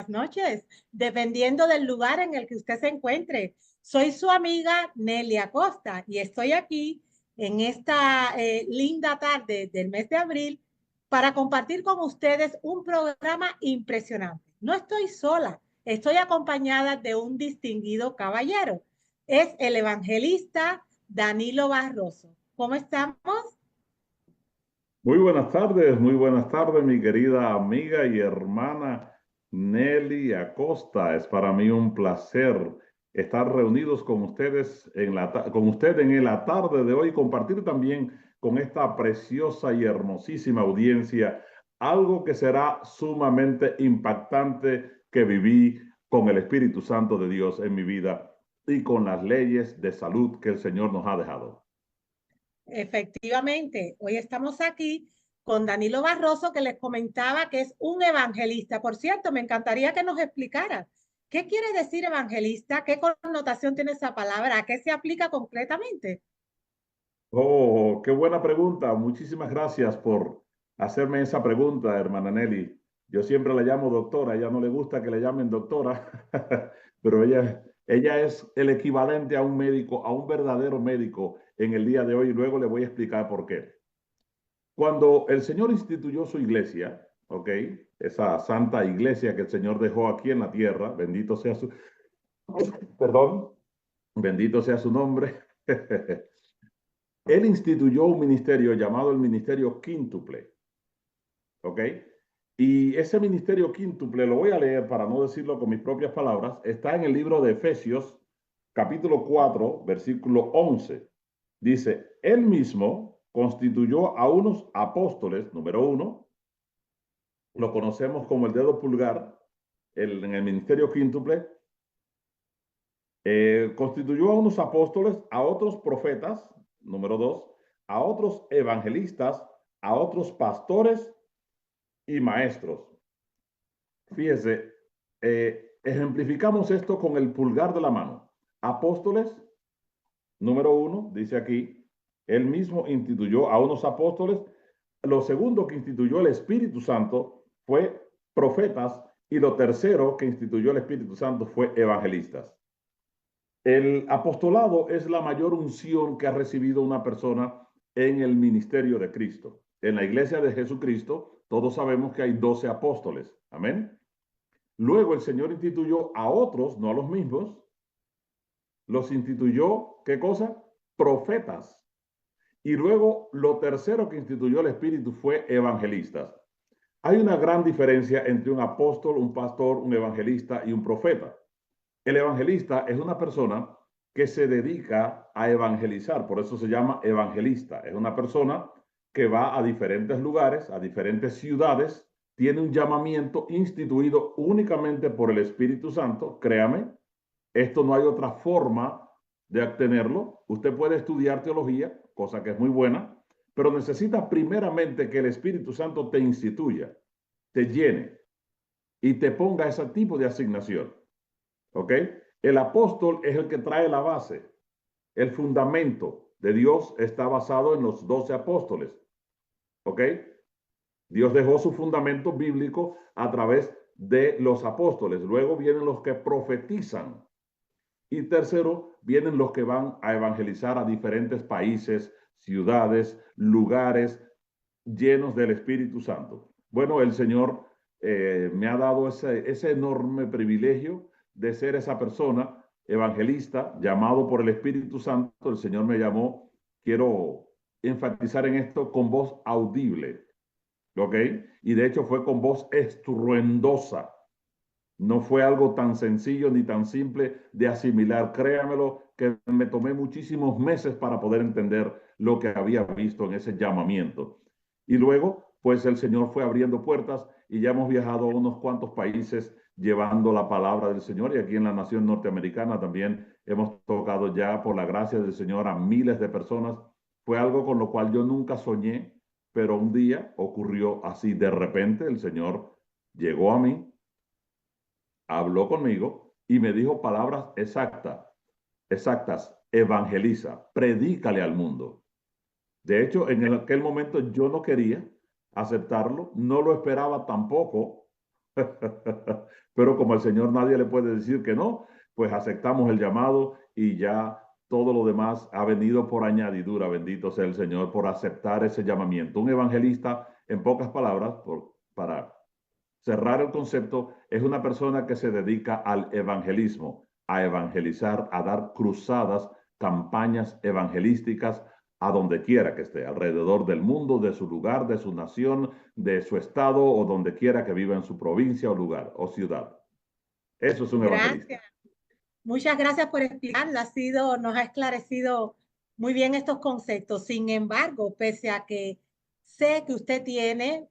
buenas noches, dependiendo del lugar en el que usted se encuentre. Soy su amiga Nelly Acosta y estoy aquí en esta linda tarde del mes de abril para compartir con ustedes un programa impresionante. No estoy sola, estoy acompañada de un distinguido caballero. Es el evangelista Danilo Barroso. ¿Cómo estamos? Muy buenas tardes, mi querida amiga y hermana Nelly Acosta. Es para mí un placer estar reunidos con ustedes con usted en la tarde de hoy, compartir también con esta preciosa y hermosísima audiencia algo que será sumamente impactante que viví con el Espíritu Santo de Dios en mi vida y con las leyes de salud que el Señor nos ha dejado. Efectivamente, hoy estamos aquí con Danilo Barroso, que les comentaba que es un evangelista. Por cierto, me encantaría que nos explicara qué quiere decir evangelista, qué connotación tiene esa palabra, a qué se aplica concretamente. Oh, qué buena pregunta. Muchísimas gracias por hacerme esa pregunta, hermana Nelly. Yo siempre la llamo doctora, a ella no le gusta que le llamen doctora, pero ella es el equivalente a un médico, a un verdadero médico en el día de hoy y luego le voy a explicar por qué. Cuando el Señor instituyó su iglesia, ¿ok? Esa santa iglesia que el Señor dejó aquí en la tierra, bendito sea su, perdón, bendito sea su nombre. Él instituyó un ministerio llamado el Ministerio Quíntuple, ¿ok? Y ese ministerio quíntuple, lo voy a leer para no decirlo con mis propias palabras, está en el libro de Efesios, capítulo 4, versículo 11. Dice, él mismo constituyó a unos apóstoles, número uno, lo conocemos como el dedo pulgar, en el ministerio quíntuple, constituyó a unos apóstoles, a otros profetas, número dos, a otros evangelistas, a otros pastores y maestros. Fíjese, ejemplificamos esto con el pulgar de la mano. Apóstoles, número uno, dice aquí, él mismo instituyó a unos apóstoles. Lo segundo que instituyó el Espíritu Santo fue profetas y lo tercero que instituyó el Espíritu Santo fue evangelistas. El apostolado es la mayor unción que ha recibido una persona en el ministerio de Cristo. En la iglesia de Jesucristo, todos sabemos que hay 12 apóstoles. Amén. Luego el Señor instituyó a otros, no a los mismos, los instituyó, ¿qué cosa? Profetas. Y luego lo tercero que instituyó el Espíritu fue evangelistas. Hay una gran diferencia entre un apóstol, un pastor, un evangelista y un profeta. El evangelista es una persona que se dedica a evangelizar, por eso se llama evangelista. Es una persona que va a diferentes lugares, a diferentes ciudades, tiene un llamamiento instituido únicamente por el Espíritu Santo. Créame, esto no hay otra forma de obtenerlo. Usted puede estudiar teología, cosa que es muy buena, pero necesita primeramente que el Espíritu Santo te instituya, te llene y te ponga ese tipo de asignación. ¿Ok? El apóstol es el que trae la base. El fundamento de Dios está basado en los 12 apóstoles. ¿Ok? Dios dejó su fundamento bíblico a través de los apóstoles. Luego vienen los que profetizan. Y tercero, vienen los que van a evangelizar a diferentes países, ciudades, lugares llenos del Espíritu Santo. Bueno, el Señor me ha dado ese enorme privilegio de ser esa persona evangelista llamado por el Espíritu Santo. El Señor me llamó, quiero enfatizar en esto, con voz audible, ¿ok? Y de hecho fue con voz estruendosa. No fue algo tan sencillo ni tan simple de asimilar. Créamelo, que me tomé muchísimos meses para poder entender lo que había visto en ese llamamiento. Y luego, pues el Señor fue abriendo puertas y ya hemos viajado a unos cuantos países llevando la palabra del Señor. Y aquí en la nación norteamericana también hemos tocado ya, por la gracia del Señor, a miles de personas. Fue algo con lo cual yo nunca soñé, pero un día ocurrió así. De repente el Señor llegó a mí, habló conmigo y me dijo palabras exactas, evangeliza, predícale al mundo. De hecho, en aquel momento yo no quería aceptarlo, no lo esperaba tampoco, Pero como al Señor nadie le puede decir que no, pues aceptamos el llamado y ya todo lo demás ha venido por añadidura, bendito sea el Señor, por aceptar ese llamamiento. Un evangelista, en pocas palabras, para cerrar el concepto, es una persona que se dedica al evangelismo, a evangelizar, a dar cruzadas, campañas evangelísticas a donde quiera que esté, alrededor del mundo, de su lugar, de su nación, de su estado o donde quiera que viva en su provincia o lugar o ciudad. Eso es un evangelista. Gracias. Muchas gracias por explicarlo. Nos ha esclarecido muy bien estos conceptos. Sin embargo, pese a que sé que usted tiene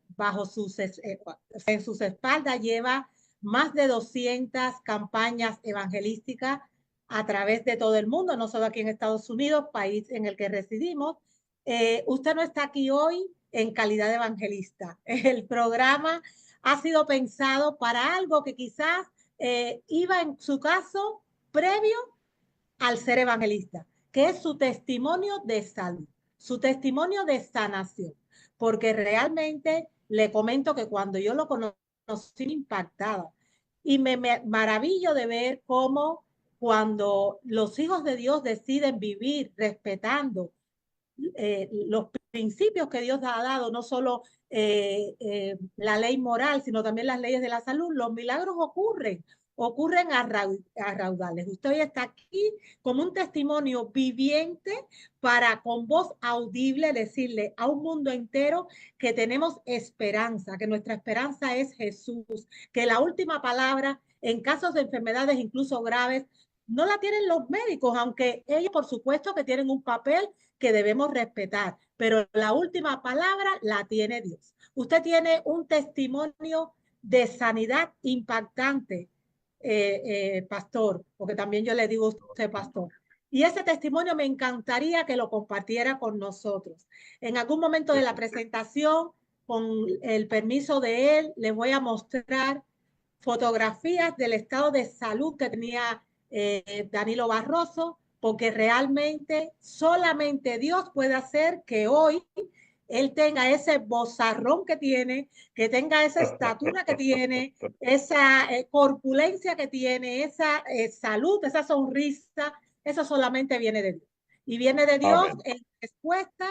en sus espaldas, lleva más de 200 campañas evangelísticas a través de todo el mundo, no solo aquí en Estados Unidos, país en el que residimos. Usted no está aquí hoy en calidad de evangelista. El programa ha sido pensado para algo que quizás iba en su caso previo al ser evangelista, que es su testimonio de salud, su testimonio de sanación, porque realmente le comento que cuando yo lo conocí impactada y me maravillo de ver cómo cuando los hijos de Dios deciden vivir respetando los principios que Dios ha dado, no solo la ley moral, sino también las leyes de la salud, los milagros ocurren a raudales. Usted hoy está aquí como un testimonio viviente para con voz audible decirle a un mundo entero que tenemos esperanza, que nuestra esperanza es Jesús, que la última palabra en casos de enfermedades incluso graves no la tienen los médicos, aunque ellos por supuesto que tienen un papel que debemos respetar, pero la última palabra la tiene Dios. Usted tiene un testimonio de sanidad impactante, pastor, porque también yo le digo a usted, pastor. Y ese testimonio me encantaría que lo compartiera con nosotros. En algún momento de la presentación, con el permiso de él, les voy a mostrar fotografías del estado de salud que tenía Danilo Barroso, porque realmente solamente Dios puede hacer que hoy él tenga ese bozarrón que tenga esa estatura que tiene, esa corpulencia que tiene, esa salud, esa sonrisa, eso solamente viene de Dios. Y viene de Dios Amén. en respuesta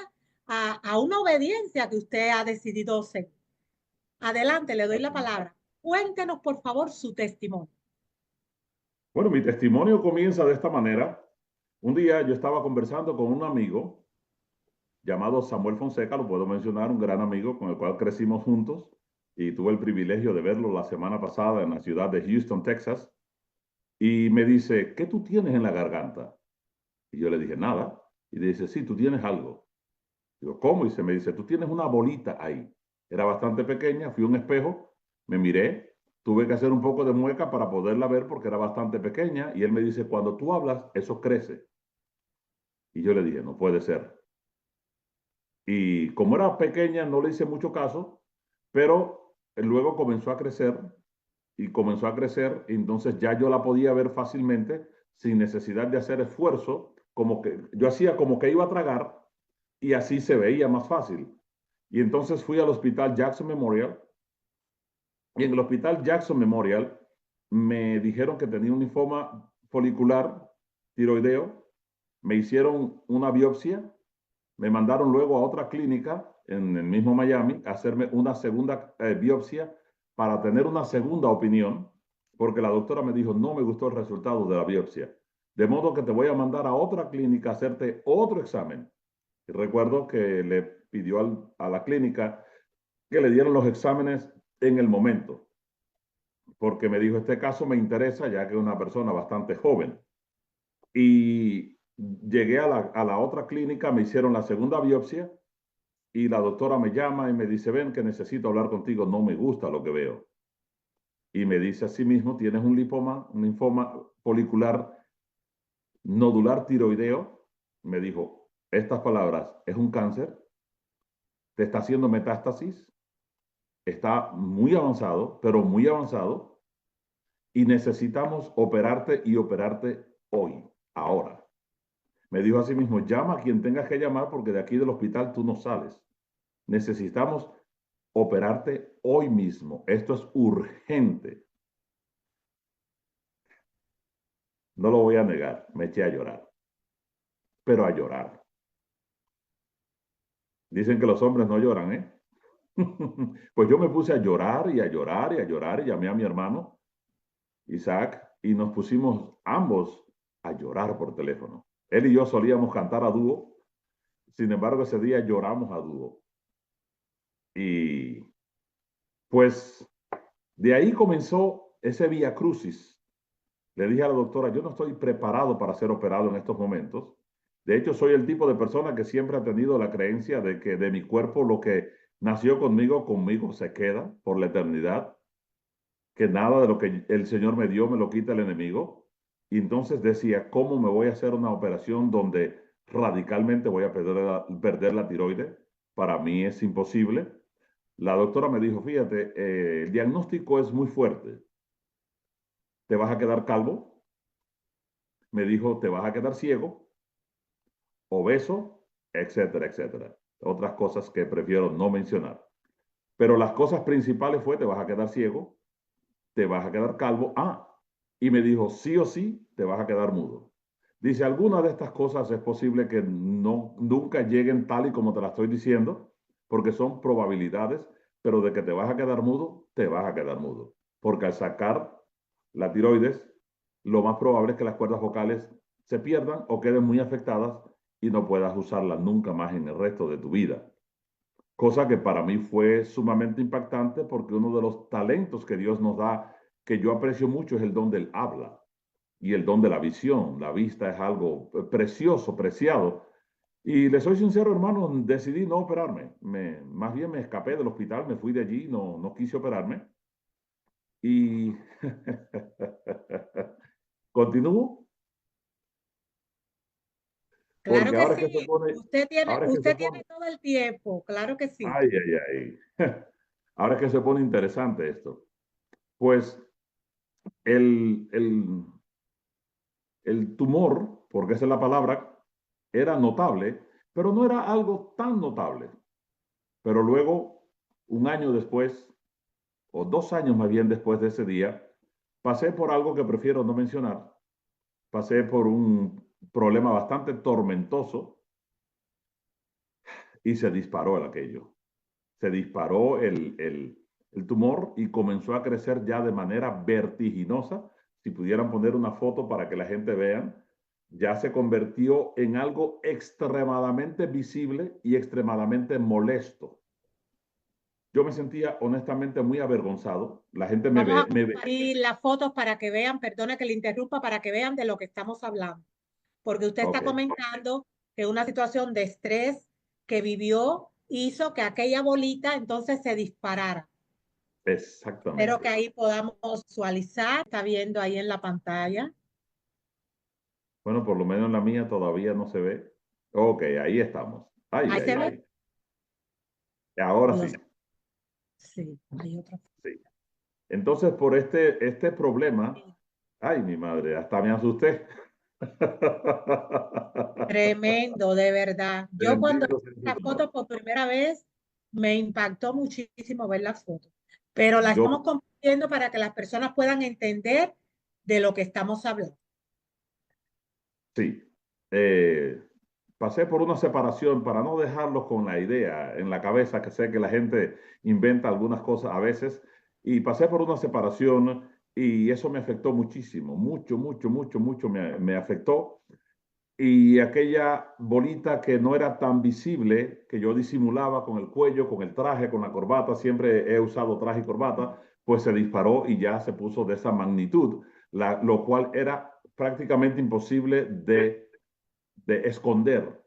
a una obediencia que usted ha decidido seguir. Adelante, le doy la palabra. Cuéntenos, por favor, su testimonio. Bueno, mi testimonio comienza de esta manera. Un día yo estaba conversando con un amigo llamado Samuel Fonseca, lo puedo mencionar, un gran amigo con el cual crecimos juntos y tuve el privilegio de verlo la semana pasada en la ciudad de Houston, Texas, y me dice, ¿qué tú tienes en la garganta? Y yo le dije, nada. Y dice, sí, tú tienes algo. Digo, ¿cómo? Y se me dice, tú tienes una bolita ahí. Era bastante pequeña, fui a un espejo, me miré, tuve que hacer un poco de mueca para poderla ver porque era bastante pequeña, y él me dice, cuando tú hablas, eso crece. Y yo le dije, no puede ser. Y como era pequeña, no le hice mucho caso, pero luego comenzó a crecer y comenzó a crecer, y entonces ya yo la podía ver fácilmente sin necesidad de hacer esfuerzo, como que yo hacía como que iba a tragar y así se veía más fácil. Y entonces fui al hospital Jackson Memorial y en el hospital Jackson Memorial me dijeron que tenía un linfoma folicular tiroideo, me hicieron una biopsia, me mandaron luego a otra clínica en el mismo Miami a hacerme una segunda biopsia para tener una segunda opinión, porque la doctora me dijo, no me gustó el resultado de la biopsia. De modo que te voy a mandar a otra clínica a hacerte otro examen. Y recuerdo que le pidió a la clínica que le dieran los exámenes en el momento, porque me dijo, este caso me interesa ya que es una persona bastante joven. Y llegué a la otra clínica, me hicieron la segunda biopsia y la doctora me llama y me dice, ven que necesito hablar contigo, no me gusta lo que veo. Y me dice así mismo, tienes un linfoma folicular nodular tiroideo. Me dijo estas palabras, es un cáncer, te está haciendo metástasis, está muy avanzado, pero muy avanzado, y necesitamos operarte y operarte hoy, ahora. Me dijo así mismo, llama a quien tengas que llamar porque de aquí del hospital tú no sales. Necesitamos operarte hoy mismo. Esto es urgente. No lo voy a negar, me eché a llorar, pero a llorar. Dicen que los hombres no lloran, ¿eh? Pues yo me puse a llorar y a llorar y a llorar y llamé a mi hermano Isaac y nos pusimos ambos a llorar por teléfono. Él y yo solíamos cantar a dúo, sin embargo ese día lloramos a dúo. Y pues de ahí comenzó ese vía crucis. Le dije a la doctora, yo no estoy preparado para ser operado en estos momentos. De hecho, soy el tipo de persona que siempre ha tenido la creencia de que de mi cuerpo lo que nació conmigo, conmigo se queda por la eternidad, que nada de lo que el Señor me dio me lo quita el enemigo. Y entonces decía, ¿cómo me voy a hacer una operación donde radicalmente voy a perder la tiroides? Para mí es imposible. La doctora me dijo, fíjate, el diagnóstico es muy fuerte. Te vas a quedar calvo. Me dijo, te vas a quedar ciego, obeso, etcétera, etcétera. Otras cosas que prefiero no mencionar. Pero las cosas principales fue, te vas a quedar ciego, te vas a quedar calvo. Y me dijo, sí o sí, te vas a quedar mudo. Dice, algunas de estas cosas es posible que no, nunca lleguen tal y como te la estoy diciendo, porque son probabilidades, pero de que te vas a quedar mudo, te vas a quedar mudo. Porque al sacar la tiroides, lo más probable es que las cuerdas vocales se pierdan o queden muy afectadas y no puedas usarlas nunca más en el resto de tu vida. Cosa que para mí fue sumamente impactante porque uno de los talentos que Dios nos da, que yo aprecio mucho, es el don del habla y el don de la visión. La vista es algo precioso, preciado. Y le soy sincero, hermano, decidí no operarme. Más bien me escapé del hospital, me fui de allí, no quise operarme. Y continúo, Claro porque que ahora es que se sí. pone, ahora es que se Usted pone, tiene todo el tiempo. Claro que sí. ay, ay, ay. Ahora es que se pone interesante esto. Pues el, el, el tumor, porque esa es la palabra, era notable, pero no era algo tan notable. Pero luego, un año después, o 2 años más bien después de ese día, pasé por algo que prefiero no mencionar. Pasé por un problema bastante tormentoso y se disparó el aquello. Se disparó el tumor y comenzó a crecer ya de manera vertiginosa. Si pudieran poner una foto para que la gente vea, ya se convirtió en algo extremadamente visible y extremadamente molesto. Yo me sentía honestamente muy avergonzado. La gente Vamos a me ve. compartir las fotos para que vean, perdone que le interrumpa, para que vean de lo que estamos hablando. Porque usted está Ok, comentando que una situación de estrés que vivió hizo que aquella bolita entonces se disparara. Espero que exactamente. ahí podamos visualizar, está viendo ahí en la pantalla. Bueno, por lo menos en la mía todavía no se ve. Ok, ahí estamos. Ay, Ahí ay, se ve. ay. Ahora Dios, sí, sí, hay otra. sí. Entonces, por este problema, ay, mi madre, hasta me asusté. Tremendo, de verdad. Yo cuando vi Bendito sea el las Señor. fotos por primera vez, me impactó muchísimo ver las fotos, pero las Yo, estamos compartiendo para que las personas puedan entender de lo que estamos hablando. sí, pasé por una separación para no dejarlos con la idea en la cabeza, que sé que la gente inventa algunas cosas a veces, y pasé por una separación y eso me afectó muchísimo, mucho, mucho, mucho, mucho me afectó. Y aquella bolita que no era tan visible, que yo disimulaba con el cuello, con el traje, con la corbata, siempre he usado traje y corbata, pues se disparó y ya se puso de esa magnitud, lo cual era prácticamente imposible de esconder,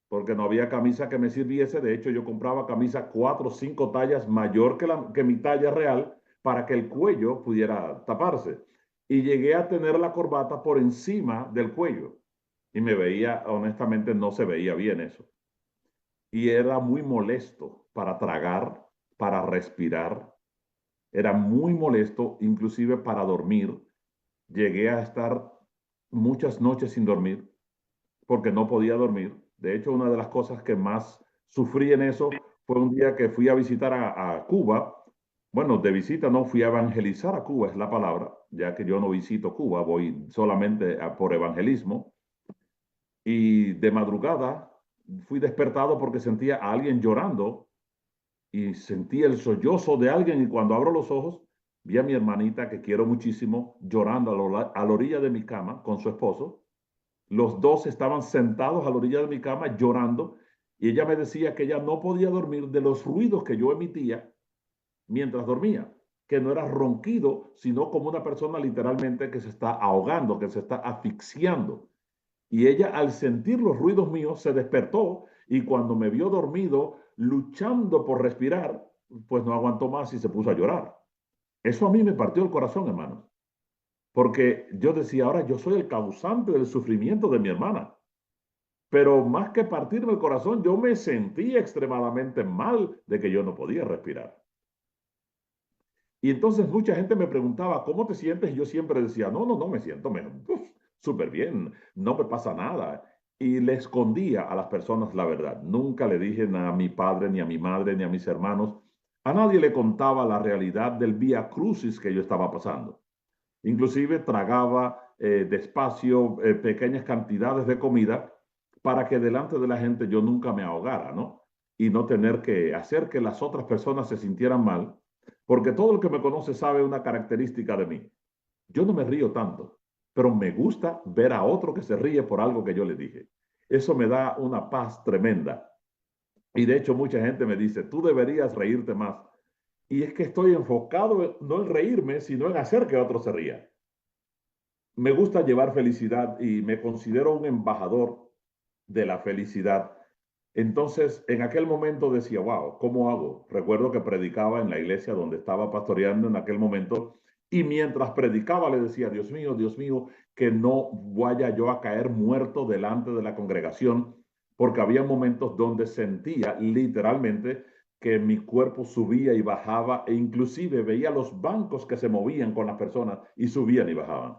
porque no había camisa que me sirviese. De hecho, yo compraba camisa 4 o 5 tallas mayor que mi talla real para que el cuello pudiera taparse. Y llegué a tener la corbata por encima del cuello. Y me veía, honestamente, no se veía bien eso. Y era muy molesto para tragar, para respirar. Era muy molesto, inclusive para dormir. Llegué a estar muchas noches sin dormir porque no podía dormir. De hecho, una de las cosas que más sufrí en eso fue un día que fui a visitar a Cuba. Bueno, de visita no, fui a evangelizar a Cuba, es la palabra, ya que yo no visito Cuba, voy solamente por evangelismo. Y de madrugada fui despertado porque sentía a alguien llorando y sentí el sollozo de alguien, y cuando abro los ojos vi a mi hermanita, que quiero muchísimo, llorando a la orilla de mi cama con su esposo. Los dos estaban sentados a la orilla de mi cama llorando, y ella me decía que ella no podía dormir de los ruidos que yo emitía mientras dormía, que no era ronquido, sino como una persona literalmente que se está ahogando, que se está asfixiando. Y ella, al sentir los ruidos míos, se despertó, y cuando me vio dormido, luchando por respirar, pues no aguantó más y se puso a llorar. Eso a mí me partió el corazón, hermanos, porque yo decía, ahora yo soy el causante del sufrimiento de mi hermana. Pero más que partirme el corazón, yo me sentí extremadamente mal de que yo no podía respirar. Y entonces mucha gente me preguntaba, ¿cómo te sientes? Y yo siempre decía, no, no, no, me siento súper bien, no me pasa nada. Y le escondía a las personas la verdad. Nunca le dije nada a mi padre, ni a mi madre, ni a mis hermanos. A nadie le contaba la realidad del vía crucis que yo estaba pasando. Inclusive tragaba despacio pequeñas cantidades de comida para que delante de la gente yo nunca me ahogara, ¿no? Y no tener que hacer que las otras personas se sintieran mal, porque todo el que me conoce sabe una característica de mí. Yo no me río tanto, pero me gusta ver a otro que se ríe por algo que yo le dije. Eso me da una paz tremenda. Y de hecho mucha gente me dice, tú deberías reírte más. Y es que estoy enfocado no en reírme, sino en hacer que otro se ría. Me gusta llevar felicidad y me considero un embajador de la felicidad. Entonces, en aquel momento decía, wow, ¿cómo hago? Recuerdo que predicaba en la iglesia donde estaba pastoreando en aquel momento, y mientras predicaba le decía, Dios mío, que no vaya yo a caer muerto delante de la congregación, porque había momentos donde sentía literalmente que mi cuerpo subía y bajaba, e inclusive veía los bancos que se movían con las personas y subían y bajaban.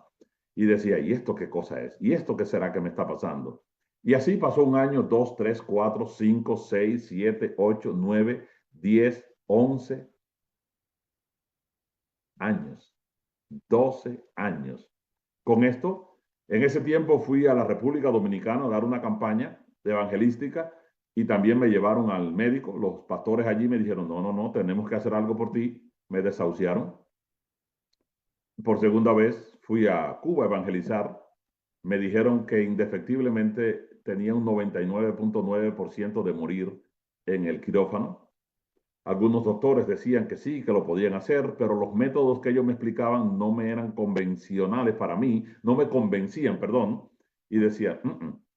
Y decía, ¿y esto qué cosa es? ¿Y esto qué será que me está pasando? Y así pasó un año, 2, 3, 4, 5, 6, 7, 8, 9, 10, 11 años, 12 años. Con esto, en ese tiempo fui a la República Dominicana a dar una campaña evangelística, y también me llevaron al médico. Los pastores allí me dijeron, no, no, no, tenemos que hacer algo por ti. Me desahuciaron. Por segunda vez fui a Cuba a evangelizar. Me dijeron que indefectiblemente tenía un 99.9% de morir en el quirófano. Algunos doctores decían que sí, que lo podían hacer, pero los métodos que ellos me explicaban no me eran convencionales para mí, no me convencían, perdón, y decía,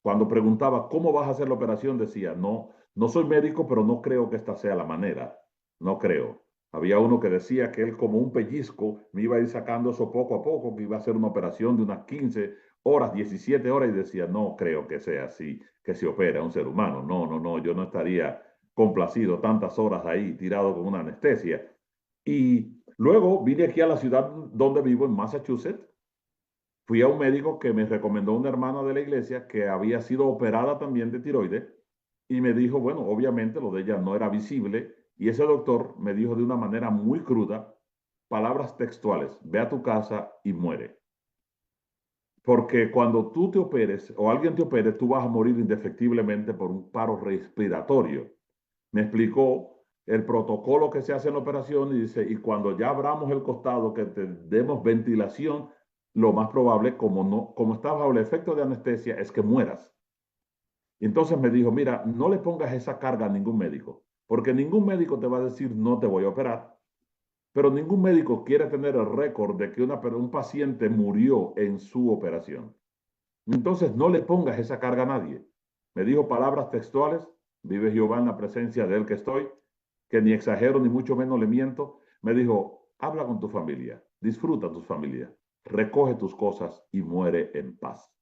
cuando preguntaba, ¿cómo vas a hacer la operación? Decía, no, no soy médico, pero no creo que esta sea la manera, no creo. Había uno que decía que él, como un pellizco, me iba a ir sacando eso poco a poco, que iba a hacer una operación de unas 15 horas, 17 horas, y decía, no creo que sea así, que se opera un ser humano. No, no, no, yo no estaría complacido tantas horas ahí tirado con una anestesia. Y luego vine aquí a la ciudad donde vivo, en Massachusetts. Fui a un médico que me recomendó una hermana de la iglesia que había sido operada también de tiroides, y me dijo, bueno, obviamente lo de ella no era visible, y ese doctor me dijo de una manera muy cruda, palabras textuales, ve a tu casa y muere. Porque cuando tú te operes o alguien te opere, tú vas a morir indefectiblemente por un paro respiratorio. Me explicó el protocolo que se hace en la operación, y dice, y cuando ya abramos el costado, que te demos ventilación, lo más probable, como estás bajo el efecto de anestesia, es que mueras. Y entonces me dijo, mira, no le pongas esa carga a ningún médico, porque ningún médico te va a decir, no te voy a operar, pero ningún médico quiere tener el récord de que un paciente murió en su operación. Entonces no le pongas esa carga a nadie. Me dijo palabras textuales, vive Jehová en la presencia de él que estoy, que ni exagero ni mucho menos le miento. Me dijo, habla con tu familia, disfruta tu familia, recoge tus cosas y muere en paz.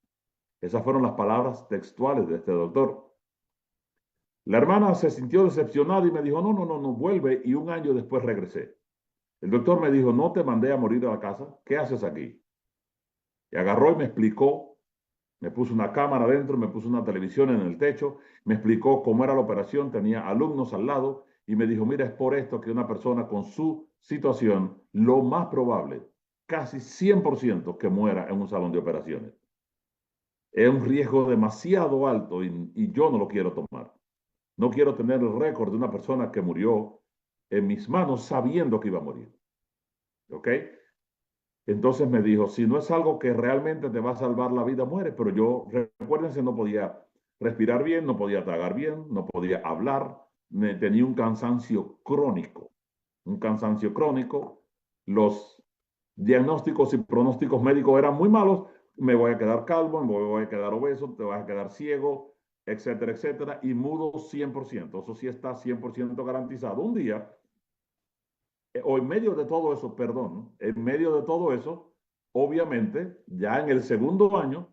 Esas fueron las palabras textuales de este doctor. La hermana se sintió decepcionada y me dijo, no, no, no, no, vuelve, y un año después regresé. El doctor me dijo, no te mandé a morir a la casa, ¿qué haces aquí? Y agarró y me explicó. Me puso una cámara adentro, me puso una televisión en el techo, me explicó cómo era la operación, tenía alumnos al lado, Y me dijo, mira, es por esto que una persona con su situación, lo más probable, casi 100% que muera en un salón de operaciones. Es un riesgo demasiado alto y yo no lo quiero tomar. No quiero tener el récord de una persona que murió en mis manos sabiendo que iba a morir. ¿Ok? Entonces me dijo, si no es algo que realmente te va a salvar la vida, muere. Pero yo, recuérdense, no podía respirar bien, no podía tragar bien, no podía hablar, tenía un cansancio crónico. Un cansancio crónico. Los diagnósticos y pronósticos médicos eran muy malos. Me voy a quedar calvo, me voy a quedar obeso, te vas a quedar ciego, etcétera, etcétera. Y mudo 100%. Eso sí está 100% garantizado. Un día o en medio de todo eso, perdón, en medio de todo eso, obviamente, ya en el segundo año,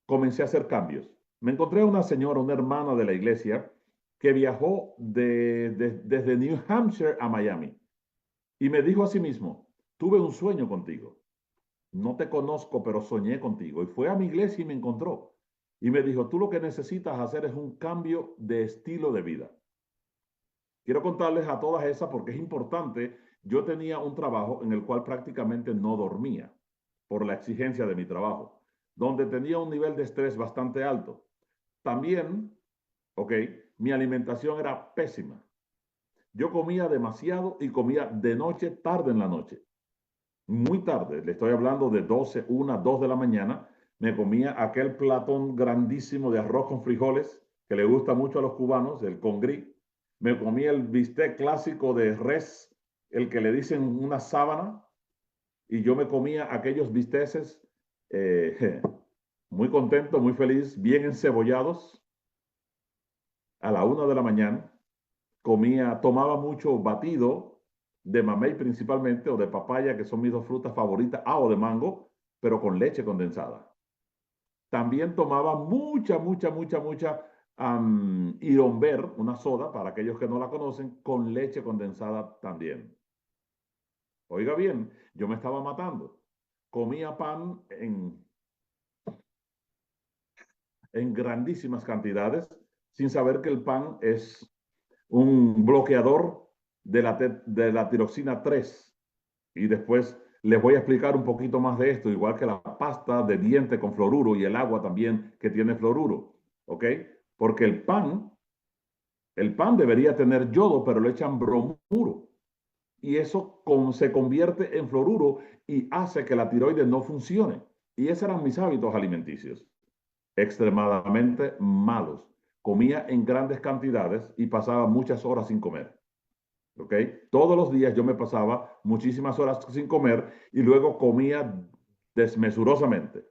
comencé a hacer cambios. Me encontré a una señora, una hermana de la iglesia, que viajó desde New Hampshire a Miami y me dijo a sí mismo, tuve un sueño contigo. No te conozco, pero soñé contigo. Y fue a mi iglesia y me encontró. Y me dijo, tú lo que necesitas hacer es un cambio de estilo de vida. Quiero contarles a todas esas porque es importante. Yo tenía un trabajo en el cual prácticamente no dormía por la exigencia de mi trabajo, donde tenía un nivel de estrés bastante alto. También, ok, mi alimentación era pésima. Yo comía demasiado y comía de noche, tarde en la noche. Muy tarde, le estoy hablando de 12, 1, 2 de la mañana, me comía aquel platón grandísimo de arroz con frijoles que le gusta mucho a los cubanos, el congrí. Me comía el bistec clásico de res, el que le dicen una sábana, y yo me comía aquellos bisteces muy contento, muy feliz, bien encebollados a la 1 de la mañana. Tomaba mucho batido de mamey principalmente, o de papaya, que son mis dos frutas favoritas, o de mango, pero con leche condensada. También tomaba mucha Iromber, una soda, para aquellos que no la conocen, con leche condensada también. Oiga bien, yo me estaba matando. Comía pan en grandísimas cantidades, sin saber que el pan es un bloqueador de la tiroxina 3. Y después les voy a explicar un poquito más de esto, igual que la pasta de diente con fluoruro y el agua también que tiene fluoruro. ¿Ok? Porque el pan debería tener yodo, pero le echan bromuro. Y eso se convierte en fluoruro y hace que la tiroides no funcione. Y esos eran mis hábitos alimenticios, extremadamente malos. Comía en grandes cantidades y pasaba muchas horas sin comer. ¿Ok? Todos los días yo me pasaba muchísimas horas sin comer y luego comía desmesurosamente.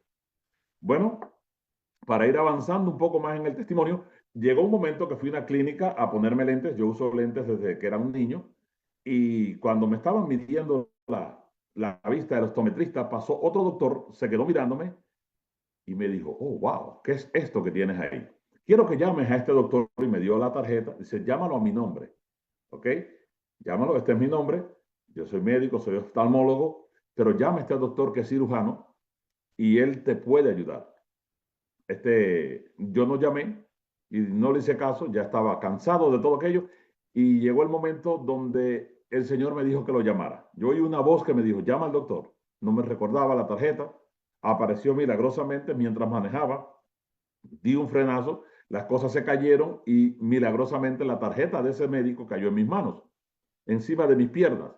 Bueno, para ir avanzando un poco más en el testimonio, llegó un momento que fui a una clínica a ponerme lentes. Yo uso lentes desde que era un niño y cuando me estaban midiendo la vista del optometrista, pasó otro doctor, se quedó mirándome y me dijo, oh, wow, ¿qué es esto que tienes ahí? Quiero que llames a este doctor, y me dio la tarjeta. Dice, llámalo a mi nombre. ¿Ok? Llámalo, este es mi nombre. Yo soy médico, soy oftalmólogo, pero llama a este doctor que es cirujano y él te puede ayudar. Yo no llamé y no le hice caso, ya estaba cansado de todo aquello y llegó el momento donde el señor me dijo que lo llamara. Yo oí una voz que me dijo, llama al doctor. No me recordaba la tarjeta, apareció milagrosamente mientras manejaba, di un frenazo, las cosas se cayeron y milagrosamente la tarjeta de ese médico cayó en mis manos, encima de mis piernas.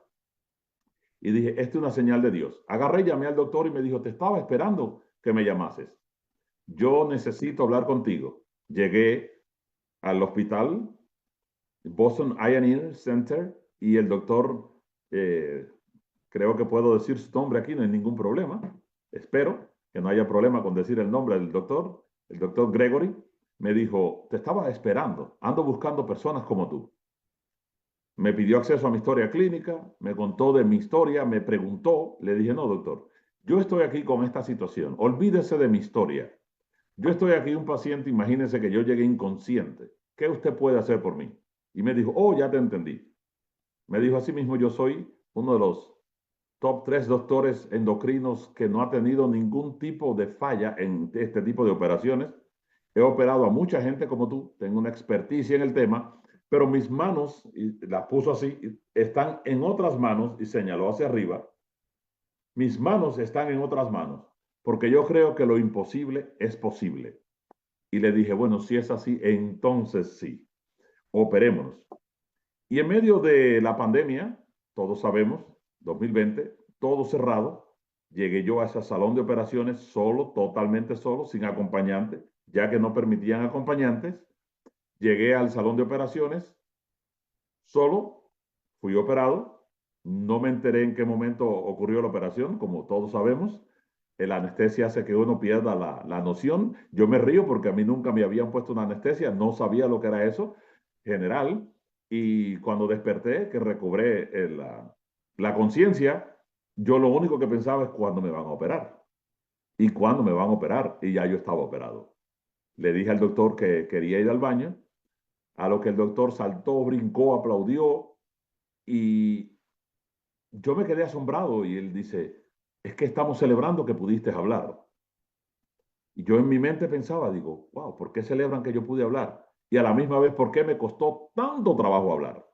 Y dije, esta es una señal de Dios. Agarré, llamé al doctor y me dijo, te estaba esperando que me llamases. Yo necesito hablar contigo. Llegué al hospital, Boston Eye and Ear Center, y el doctor, creo que puedo decir su nombre aquí, no hay ningún problema. Espero que no haya problema con decir el nombre del doctor. El doctor Gregory me dijo, te estaba esperando, ando buscando personas como tú. Me pidió acceso a mi historia clínica, me contó de mi historia, me preguntó, le dije, no, doctor, yo estoy aquí con esta situación, olvídese de mi historia. Yo estoy aquí un paciente, imagínese que yo llegué inconsciente. ¿Qué usted puede hacer por mí? Y me dijo, oh, ya te entendí. Me dijo, así mismo, yo soy uno de los top 3 doctores endocrinos que no ha tenido ningún tipo de falla en este tipo de operaciones. He operado a mucha gente como tú, tengo una experticia en el tema, pero mis manos, y las puso así, están en otras manos y señaló hacia arriba. Mis manos están en otras manos, porque yo creo que lo imposible es posible. Y le dije, bueno, si es así, entonces sí, operémonos. Y en medio de la pandemia, todos sabemos, 2020, todo cerrado, llegué yo a ese salón de operaciones solo, totalmente solo, sin acompañante, ya que no permitían acompañantes. Llegué al salón de operaciones solo, fui operado, no me enteré en qué momento ocurrió la operación, como todos sabemos. La anestesia hace que uno pierda la noción. Yo me río porque a mí nunca me habían puesto una anestesia, no sabía lo que era eso, general. Y cuando desperté, que recobré la conciencia, yo lo único que pensaba es cuándo me van a operar y cuándo me van a operar. Y ya yo estaba operado. Le dije al doctor que quería ir al baño, a lo que el doctor saltó, brincó, aplaudió y yo me quedé asombrado y él dice, es que estamos celebrando que pudiste hablar. Y yo en mi mente pensaba, digo, wow, ¿por qué celebran que yo pude hablar? Y a la misma vez, ¿por qué me costó tanto trabajo hablar?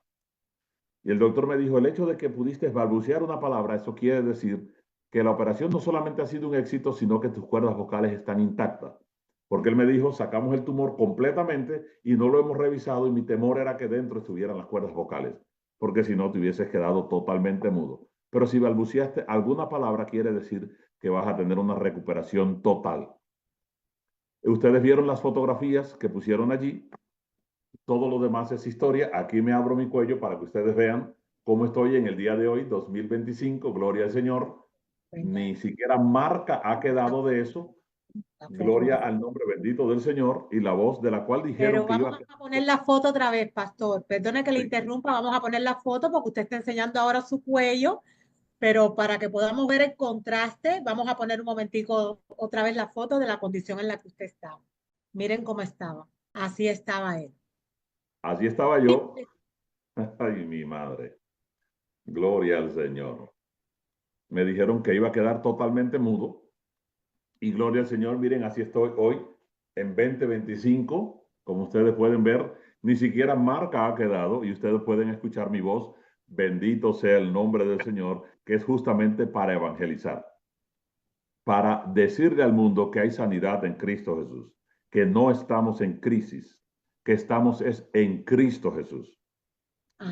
Y el doctor me dijo, el hecho de que pudiste balbucear una palabra, eso quiere decir que la operación no solamente ha sido un éxito, sino que tus cuerdas vocales están intactas. Porque él me dijo, sacamos el tumor completamente y no lo hemos revisado y mi temor era que dentro estuvieran las cuerdas vocales, porque si no te hubieses quedado totalmente mudo. Pero si balbuceaste alguna palabra, quiere decir que vas a tener una recuperación total. Ustedes vieron las fotografías que pusieron allí. Todo lo demás es historia. Aquí me abro mi cuello para que ustedes vean cómo estoy en el día de hoy, 2025. Gloria al Señor. Venga, Ni siquiera marca ha quedado de eso. la foto Gloria otra al vez. nombre bendito del Señor y la voz de la cual dijeron Pero que iba vamos a quedar. a poner la foto otra vez, pastor. Perdone que le Sí, interrumpa, vamos a poner la foto porque usted está enseñando ahora su cuello, pero para que podamos ver el contraste, vamos a poner un momentico otra vez la foto de la condición en la que usted estaba. Miren cómo estaba. Así estaba él. así estaba yo. Ay, mi madre. Gloria al Señor. Me dijeron que iba a quedar totalmente mudo. Y gloria al Señor, miren, así estoy hoy en 2025. Como ustedes pueden ver, ni siquiera marca ha quedado y ustedes pueden escuchar mi voz. Bendito sea el nombre del Señor, que es justamente para evangelizar, para decirle al mundo que hay sanidad en Cristo Jesús, que no estamos en crisis, que estamos es en Cristo Jesús.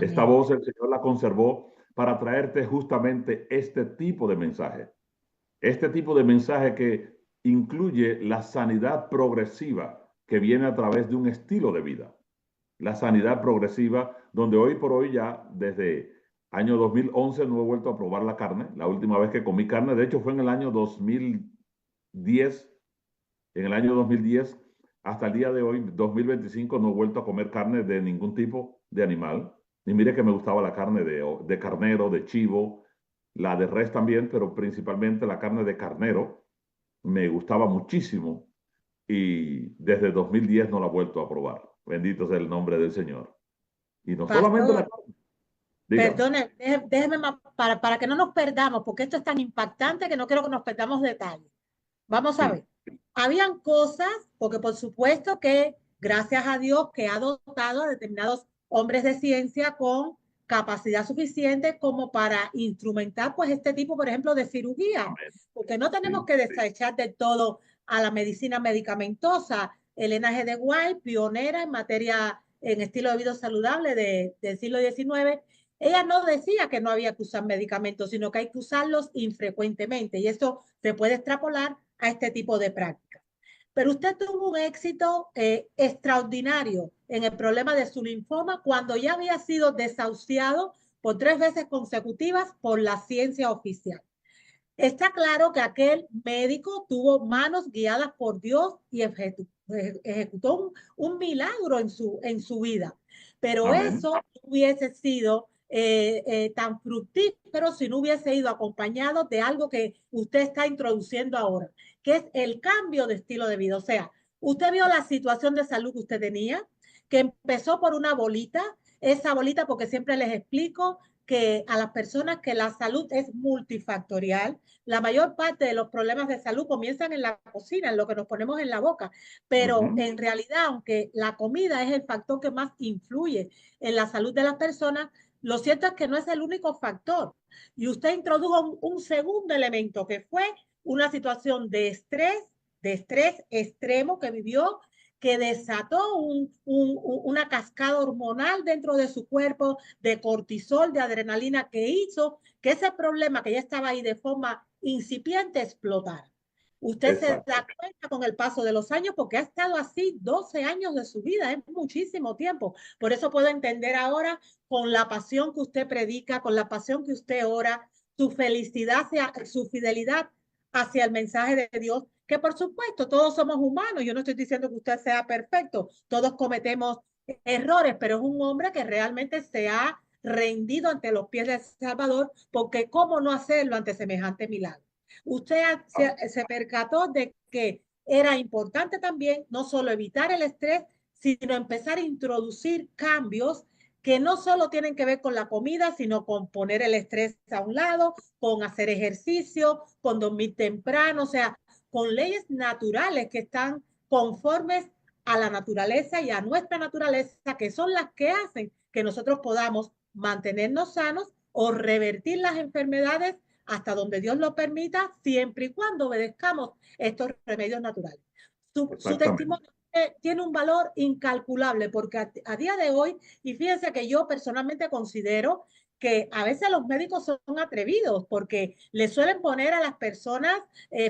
Esta Amén. voz el Señor la conservó para traerte justamente este tipo de mensaje que incluye la sanidad progresiva que viene a través de un estilo de vida. La sanidad progresiva, donde hoy por hoy ya desde año 2011 no he vuelto a probar la carne. La última vez que comí carne, de hecho, fue en el año 2010. En el año 2010 hasta el día de hoy, 2025, no he vuelto a comer carne de ningún tipo de animal. Y mire que me gustaba la carne de carnero, de chivo, la de res también, pero principalmente la carne de carnero me gustaba muchísimo y desde 2010 no la he vuelto a probar. Bendito sea el nombre del Señor. Y no solamente la Pastor, carne, dígame. perdone, déjeme para que no nos perdamos, porque esto es tan impactante que no quiero que nos perdamos detalles. Vamos a Sí, ver. Habían cosas, porque por supuesto que gracias a Dios que ha dotado a determinados hombres de ciencia con capacidad suficiente como para instrumentar pues este tipo, por ejemplo, de cirugía, amén. porque no tenemos Sí, que sí, desechar del todo a la medicina medicamentosa. Elena G. de Guay, pionera en materia en estilo de vida saludable del siglo XIX, ella no decía que no había que usar medicamentos, sino que hay que usarlos infrecuentemente y eso se puede extrapolar a este tipo de prácticas. Pero usted tuvo un éxito extraordinario en el problema de su linfoma cuando ya había sido desahuciado por 3 veces consecutivas por la ciencia oficial. Está claro que aquel médico tuvo manos guiadas por Dios y ejecutó un milagro en su vida. Pero amén. eso no hubiese sido tan fructífero si no hubiese ido acompañado de algo que usted está introduciendo ahora, que es el cambio de estilo de vida. O sea, usted vio la situación de salud que usted tenía, que empezó por una bolita, esa bolita, porque siempre les explico, que a las personas que la salud es multifactorial. La mayor parte de los problemas de salud comienzan en la cocina, en lo que nos ponemos en la boca, pero en realidad, aunque la comida es el factor que más influye en la salud de las personas, lo cierto es que no es el único factor. Y usted introdujo un segundo elemento que fue una situación de estrés extremo que vivió, que desató una cascada hormonal dentro de su cuerpo, de cortisol, de adrenalina, que hizo que ese problema que ya estaba ahí de forma incipiente explotara. Usted se da cuenta con el paso de los años porque ha estado así 12 años de su vida, es muchísimo tiempo. Por eso puedo entender ahora, con la pasión que usted predica, con la pasión que usted ora, su felicidad, su fidelidad hacia el mensaje de Dios, que por supuesto todos somos humanos. Yo no estoy diciendo que usted sea perfecto, todos cometemos errores, pero es un hombre que realmente se ha rendido ante los pies del Salvador, porque cómo no hacerlo ante semejante milagro. Usted se percató de que era importante también no solo evitar el estrés, sino empezar a introducir cambios que no solo tienen que ver con la comida, sino con poner el estrés a un lado, con hacer ejercicio, con dormir temprano, o sea, con leyes naturales que están conformes a la naturaleza y a nuestra naturaleza, que son las que hacen que nosotros podamos mantenernos sanos o revertir las enfermedades hasta donde Dios lo permita, siempre y cuando obedezcamos estos remedios naturales. Su testimonio tiene un valor incalculable, porque a día de hoy, y fíjense que yo personalmente considero que a veces los médicos son atrevidos porque le suelen poner a las personas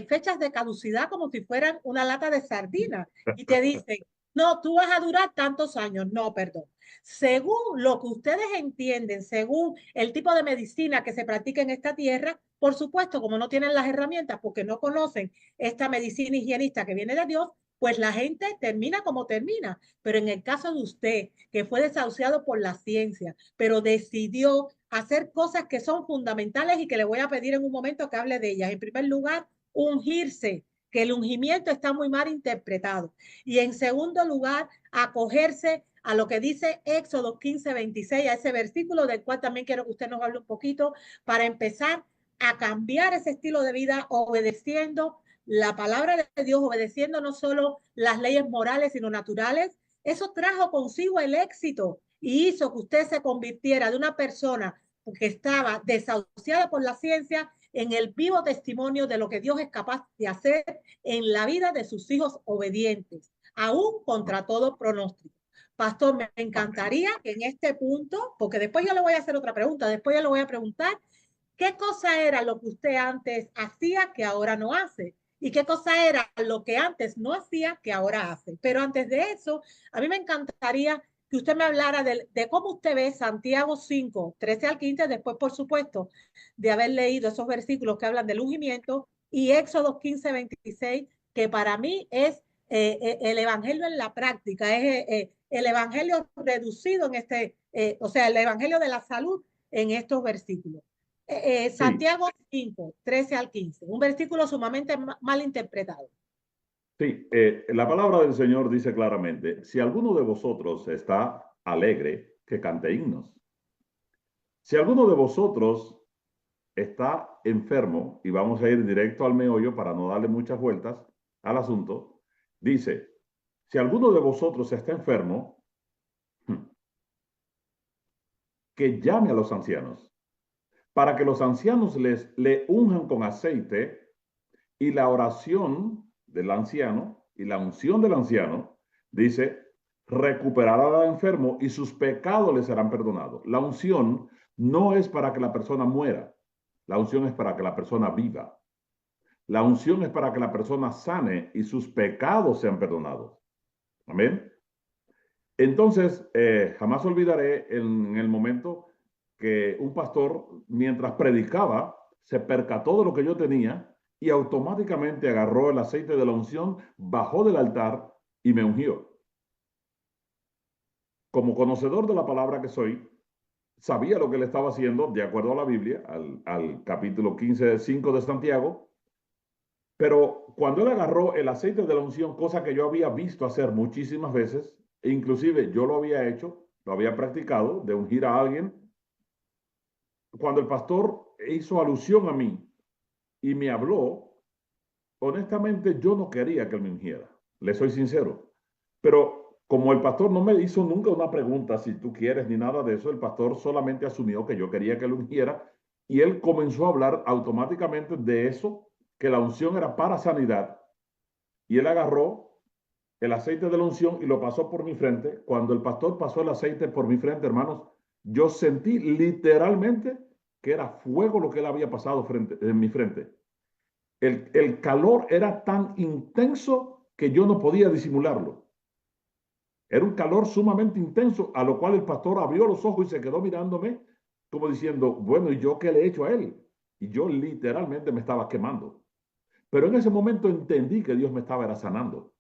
fechas de caducidad como si fueran una lata de sardinas y te dicen, no, tú vas a durar tantos años. No, perdón. Según lo que ustedes entienden, según el tipo de medicina que se practica en esta tierra, por supuesto, como no tienen las herramientas porque no conocen esta medicina higienista que viene de Dios, pues la gente termina como termina. Pero en el caso de usted, que fue desahuciado por la ciencia, pero decidió hacer cosas que son fundamentales y que le voy a pedir en un momento que hable de ellas. En primer lugar, ungirse, que el ungimiento está muy mal interpretado. Y en segundo lugar, acogerse a lo que dice Éxodo 15:26, a ese versículo del cual también quiero que usted nos hable un poquito, para empezar a cambiar ese estilo de vida obedeciendo la palabra de Dios, obedeciendo no solo las leyes morales, sino naturales. Eso trajo consigo el éxito y hizo que usted se convirtiera de una persona que estaba desahuciada por la ciencia en el vivo testimonio de lo que Dios es capaz de hacer en la vida de sus hijos obedientes, aún contra todo pronóstico. Pastor, me encantaría que en este punto, porque después yo le voy a hacer otra pregunta, después yo le voy a preguntar qué cosa era lo que usted antes hacía que ahora no hace y qué cosa era lo que antes no hacía que ahora hace. Pero antes de eso, a mí me encantaría que usted me hablara de cómo usted ve Santiago 5:13 al 15, después, por supuesto, de haber leído esos versículos que hablan del ungimiento, y Éxodo 15:26, que para mí es el evangelio en la práctica, es el evangelio reducido en o sea, el evangelio de la salud en estos versículos. Santiago 5:13 al 15, un versículo sumamente mal interpretado. Sí, la palabra del Señor dice claramente, si alguno de vosotros está alegre, que cante himnos. Si alguno de vosotros está enfermo, y vamos a ir directo al meollo para no darle muchas vueltas al asunto, dice, si alguno de vosotros está enfermo, que llame a los ancianos, para que los ancianos le unjan con aceite, y la oración del anciano y la unción del anciano, dice, recuperará al enfermo y sus pecados le serán perdonados. La unción no es para que la persona muera, la unción es para que la persona viva. La unción es para que la persona sane y sus pecados sean perdonados. Amén. Entonces, jamás olvidaré en el momento que un pastor, mientras predicaba, se percató de lo que yo tenía y automáticamente agarró el aceite de la unción, bajó del altar y me ungió. Como conocedor de la palabra que soy, sabía lo que él estaba haciendo de acuerdo a la Biblia, al capítulo 15:5 de Santiago, pero cuando él agarró el aceite de la unción, cosa que yo había visto hacer muchísimas veces, e inclusive yo lo había hecho, lo había practicado, de ungir a alguien, cuando el pastor hizo alusión a mí y me habló, honestamente yo no quería que él me ungiera, le soy sincero. Pero como el pastor no me hizo nunca una pregunta si tú quieres ni nada de eso, el pastor solamente asumió que yo quería que lo ungiera y él comenzó a hablar automáticamente de eso, que la unción era para sanidad. Y él agarró el aceite de la unción y lo pasó por mi frente. Cuando el pastor pasó el aceite por mi frente, hermanos, yo sentí literalmente que era fuego lo que él había pasado en mi frente. El calor era tan intenso que yo no podía disimularlo. Era un calor sumamente intenso, a lo cual el pastor abrió los ojos y se quedó mirándome como diciendo, bueno, ¿y yo qué le he hecho a él? Y yo literalmente me estaba quemando. Pero en ese momento entendí que Dios me estaba sanando.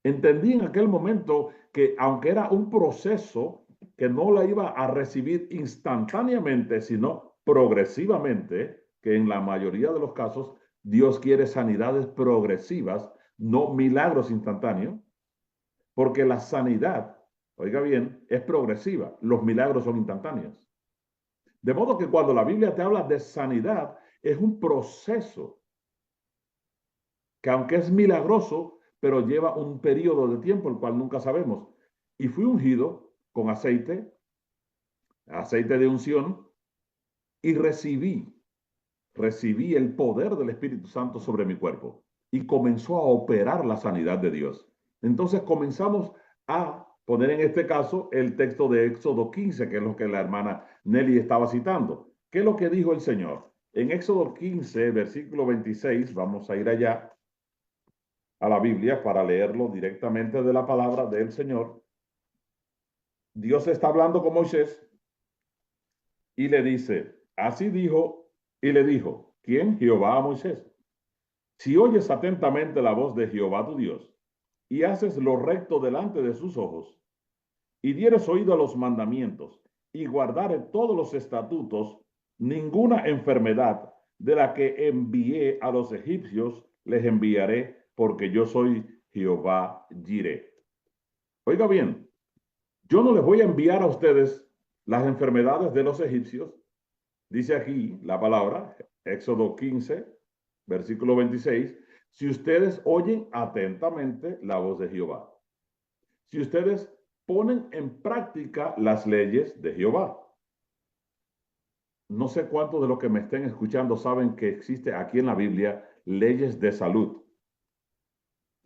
Entendí en aquel momento que aunque era un proceso que no la iba a recibir instantáneamente, sino progresivamente, que en la mayoría de los casos Dios quiere sanidades progresivas, no milagros instantáneos, porque la sanidad, oiga bien, es progresiva, los milagros son instantáneos. De modo que cuando la Biblia te habla de sanidad, es un proceso que aunque es milagroso, pero lleva un periodo de tiempo, el cual nunca sabemos. Y fui ungido con aceite, aceite de unción, y recibí el poder del Espíritu Santo sobre mi cuerpo. Y comenzó a operar la sanidad de Dios. Entonces comenzamos a poner en este caso el texto de Éxodo 15, que es lo que la hermana Nelly estaba citando. ¿Qué es lo que dijo el Señor? En Éxodo 15, versículo 26, vamos a ir allá a la Biblia para leerlo directamente de la palabra del Señor. Dios está hablando con Moisés y le dice, así dijo, y le dijo, ¿quién? Jehová a Moisés. Si oyes atentamente la voz de Jehová tu Dios y haces lo recto delante de sus ojos y dieres oído a los mandamientos y guardares todos los estatutos, ninguna enfermedad de la que envié a los egipcios les enviaré, porque yo soy Jehová Jireh. Oiga bien, yo no les voy a enviar a ustedes las enfermedades de los egipcios. Dice aquí la palabra, Éxodo 15, versículo 26, si ustedes oyen atentamente la voz de Jehová. Si ustedes ponen en práctica las leyes de Jehová. No sé cuántos de los que me estén escuchando saben que existe aquí en la Biblia leyes de salud.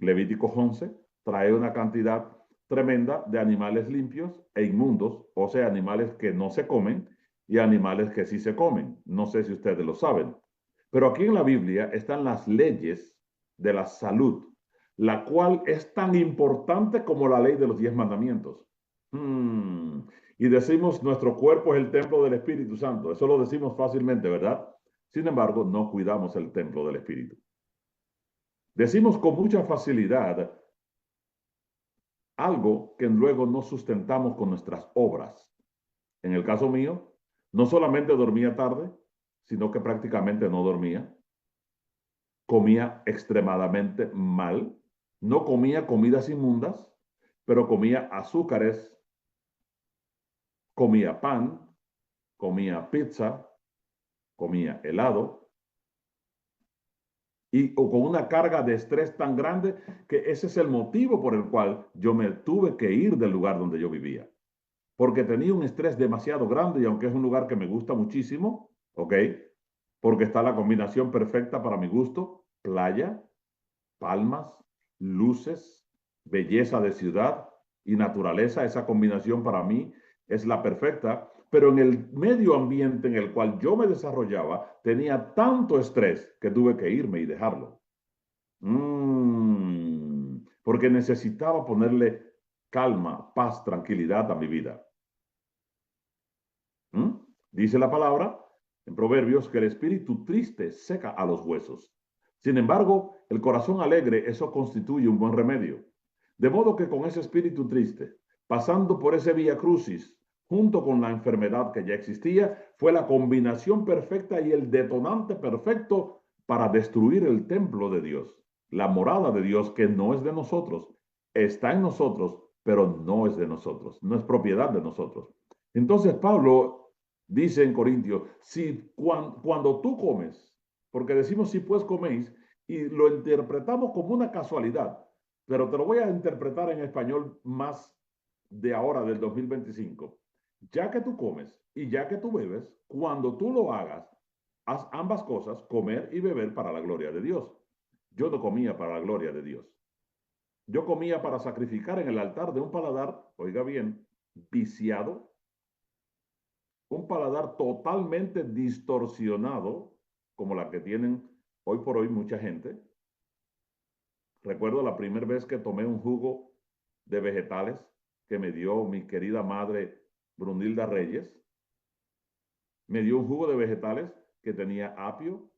Levítico 11 trae una cantidad tremenda de animales limpios e inmundos, o sea, animales que no se comen y animales que sí se comen. No sé si ustedes lo saben. Pero aquí en la Biblia están las leyes de la salud, la cual es tan importante como la ley de los 10 mandamientos. Y decimos, nuestro cuerpo es el templo del Espíritu Santo. Eso lo decimos fácilmente, ¿verdad? Sin embargo, no cuidamos el templo del Espíritu. Decimos con mucha facilidad algo que luego no sustentamos con nuestras obras. En el caso mío, no solamente dormía tarde, sino que prácticamente no dormía. Comía extremadamente mal. No comía comidas inmundas, pero comía azúcares, comía pan, comía pizza, comía helado, y con una carga de estrés tan grande que ese es el motivo por el cual yo me tuve que ir del lugar donde yo vivía. Porque tenía un estrés demasiado grande y aunque es un lugar que me gusta muchísimo, ¿ok? Porque está la combinación perfecta para mi gusto, playa, palmas, luces, belleza de ciudad y naturaleza, esa combinación para mí es la perfecta, pero en el medio ambiente en el cual yo me desarrollaba tenía tanto estrés que tuve que irme y dejarlo. Porque necesitaba ponerle calma, paz, tranquilidad a mi vida. Dice la palabra en Proverbios que el espíritu triste seca a los huesos. Sin embargo, el corazón alegre, eso constituye un buen remedio. De modo que con ese espíritu triste, pasando por ese vía crucis, junto con la enfermedad que ya existía, fue la combinación perfecta y el detonante perfecto para destruir el templo de Dios, la morada de Dios que no es de nosotros, está en nosotros, pero no es de nosotros, no es propiedad de nosotros. Entonces Pablo Dice en Corintios, si cuando tú comes, porque decimos si pues coméis, y lo interpretamos como una casualidad, pero te lo voy a interpretar en español más de ahora, del 2025. Ya que tú comes y ya que tú bebes, cuando tú lo hagas, haz ambas cosas, comer y beber para la gloria de Dios. Yo no comía para la gloria de Dios. Yo comía para sacrificar en el altar de un paladar, oiga bien, viciado, un paladar totalmente distorsionado, como la que tienen hoy por hoy mucha gente. Recuerdo la primera vez que tomé un jugo de vegetales que me dio mi querida madre Brunilda Reyes. Me dio un jugo de vegetales que tenía apio,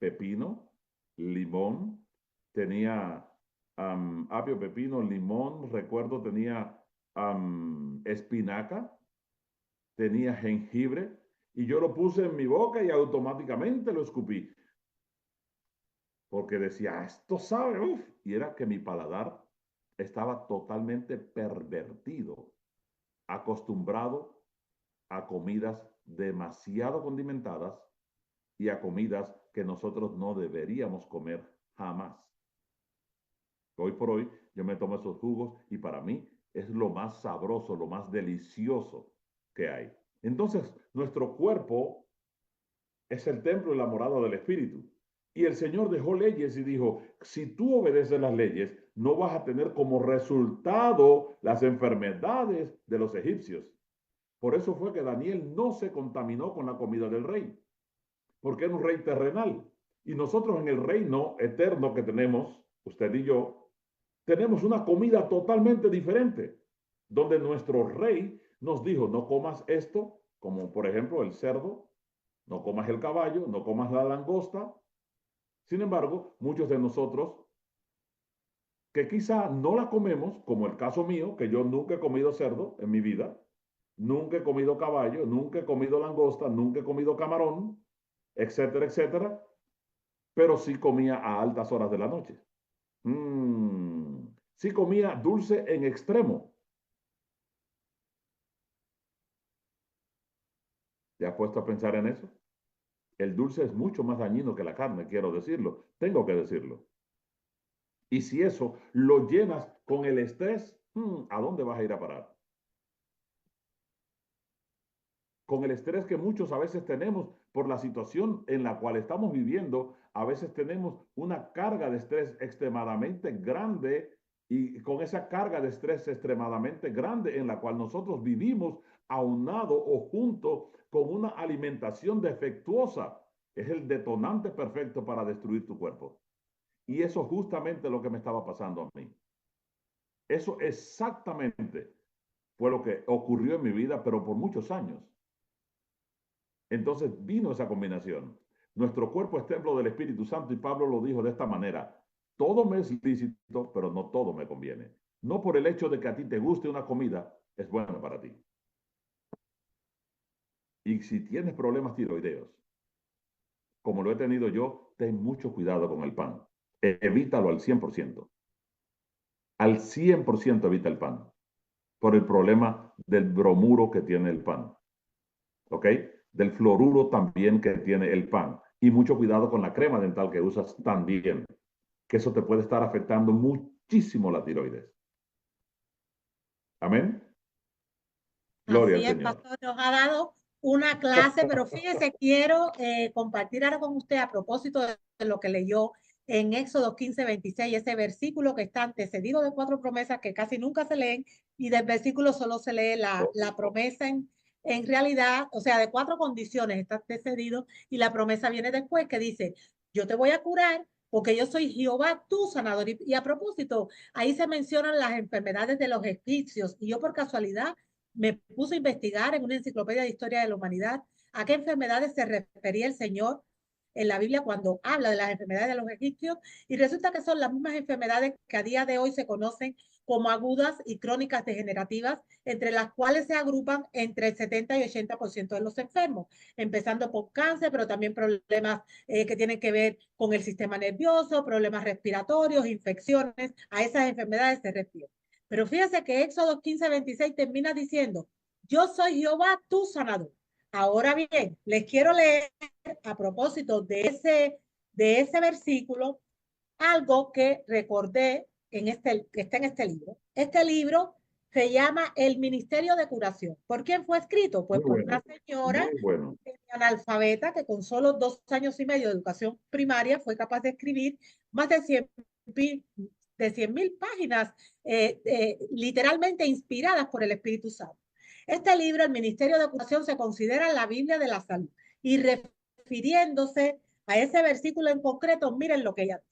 pepino, limón, tenía apio, pepino, limón, recuerdo tenía espinaca, tenía jengibre, y yo lo puse en mi boca y automáticamente lo escupí. Porque decía, esto sabe, uf. Y era que mi paladar estaba totalmente pervertido, acostumbrado a comidas demasiado condimentadas y a comidas que nosotros no deberíamos comer jamás. Hoy por hoy yo me tomo esos jugos y para mí es lo más sabroso, lo más delicioso que hay. Entonces, nuestro cuerpo es el templo y la morada del Espíritu. Y el Señor dejó leyes y dijo, si tú obedeces las leyes, no vas a tener como resultado las enfermedades de los egipcios. Por eso fue que Daniel no se contaminó con la comida del rey, porque era un rey terrenal. Y nosotros en el reino eterno que tenemos, usted y yo, tenemos una comida totalmente diferente, donde nuestro rey nos dijo, no comas esto, como por ejemplo el cerdo, no comas el caballo, no comas la langosta. Sin embargo, muchos de nosotros que quizá no la comemos, como el caso mío, que yo nunca he comido cerdo en mi vida, nunca he comido caballo, nunca he comido langosta, nunca he comido camarón, etcétera, etcétera, pero sí comía a altas horas de la noche. Sí comía dulce en extremo. ¿Te has puesto a pensar en eso? El dulce es mucho más dañino que la carne, quiero decirlo. Tengo que decirlo. Y si eso lo llenas con el estrés, ¿a dónde vas a ir a parar? Con el estrés que muchos a veces tenemos por la situación en la cual estamos viviendo, a veces tenemos una carga de estrés extremadamente grande, y con esa carga de estrés extremadamente grande en la cual nosotros vivimos aunado o junto con una alimentación defectuosa, es el detonante perfecto para destruir tu cuerpo. Y eso justamente es lo que me estaba pasando a mí. Eso exactamente fue lo que ocurrió en mi vida, pero por muchos años. Entonces vino esa combinación. Nuestro cuerpo es templo del Espíritu Santo y Pablo lo dijo de esta manera. Todo me es lícito, pero no todo me conviene. No por el hecho de que a ti te guste una comida, es bueno para ti. Y si tienes problemas tiroideos, como lo he tenido yo, ten mucho cuidado con el pan. Evítalo al 100%. Al 100% evita el pan. Por el problema del bromuro que tiene el pan. ¿Ok? Del fluoruro también que tiene el pan. Y mucho cuidado con la crema dental que usas también, que eso te puede estar afectando muchísimo la tiroides. Amén. Gloria al Así es, Señor. pastor, nos ha dado una clase, pero fíjese, quiero compartir ahora con usted a propósito de lo que leyó en Éxodo 15:26, ese versículo que está antecedido de 4 promesas que casi nunca se leen, y del versículo solo se lee la promesa en realidad, o sea, de 4 condiciones está antecedido y la promesa viene después, que dice, yo te voy a curar porque yo soy Jehová tu sanador. Y a propósito, ahí se mencionan las enfermedades de los egipcios, y yo por casualidad me puse a investigar en una enciclopedia de historia de la humanidad a qué enfermedades se refería el Señor en la Biblia cuando habla de las enfermedades de los egipcios, y resulta que son las mismas enfermedades que a día de hoy se conocen como agudas y crónicas degenerativas, entre las cuales se agrupan entre el 70 y 80% de los enfermos, empezando por cáncer, pero también problemas que tienen que ver con el sistema nervioso, problemas respiratorios, infecciones. A esas enfermedades se refiere. Pero fíjese que Éxodo 15:26 termina diciendo, yo soy Jehová tu sanador. Ahora bien, les quiero leer a propósito de ese versículo algo que recordé que está en este libro. Este libro se llama El Ministerio de Curación. ¿Por quién fue escrito? Pues Muy por bueno, una señora muy bueno. analfabeta que con solo 2 años y medio de educación primaria fue capaz de escribir más de 100.000 páginas literalmente inspiradas por el Espíritu Santo. Este libro, El Ministerio de Curación, se considera la Biblia de la salud. Y refiriéndose a ese versículo en concreto, miren lo que ella dice.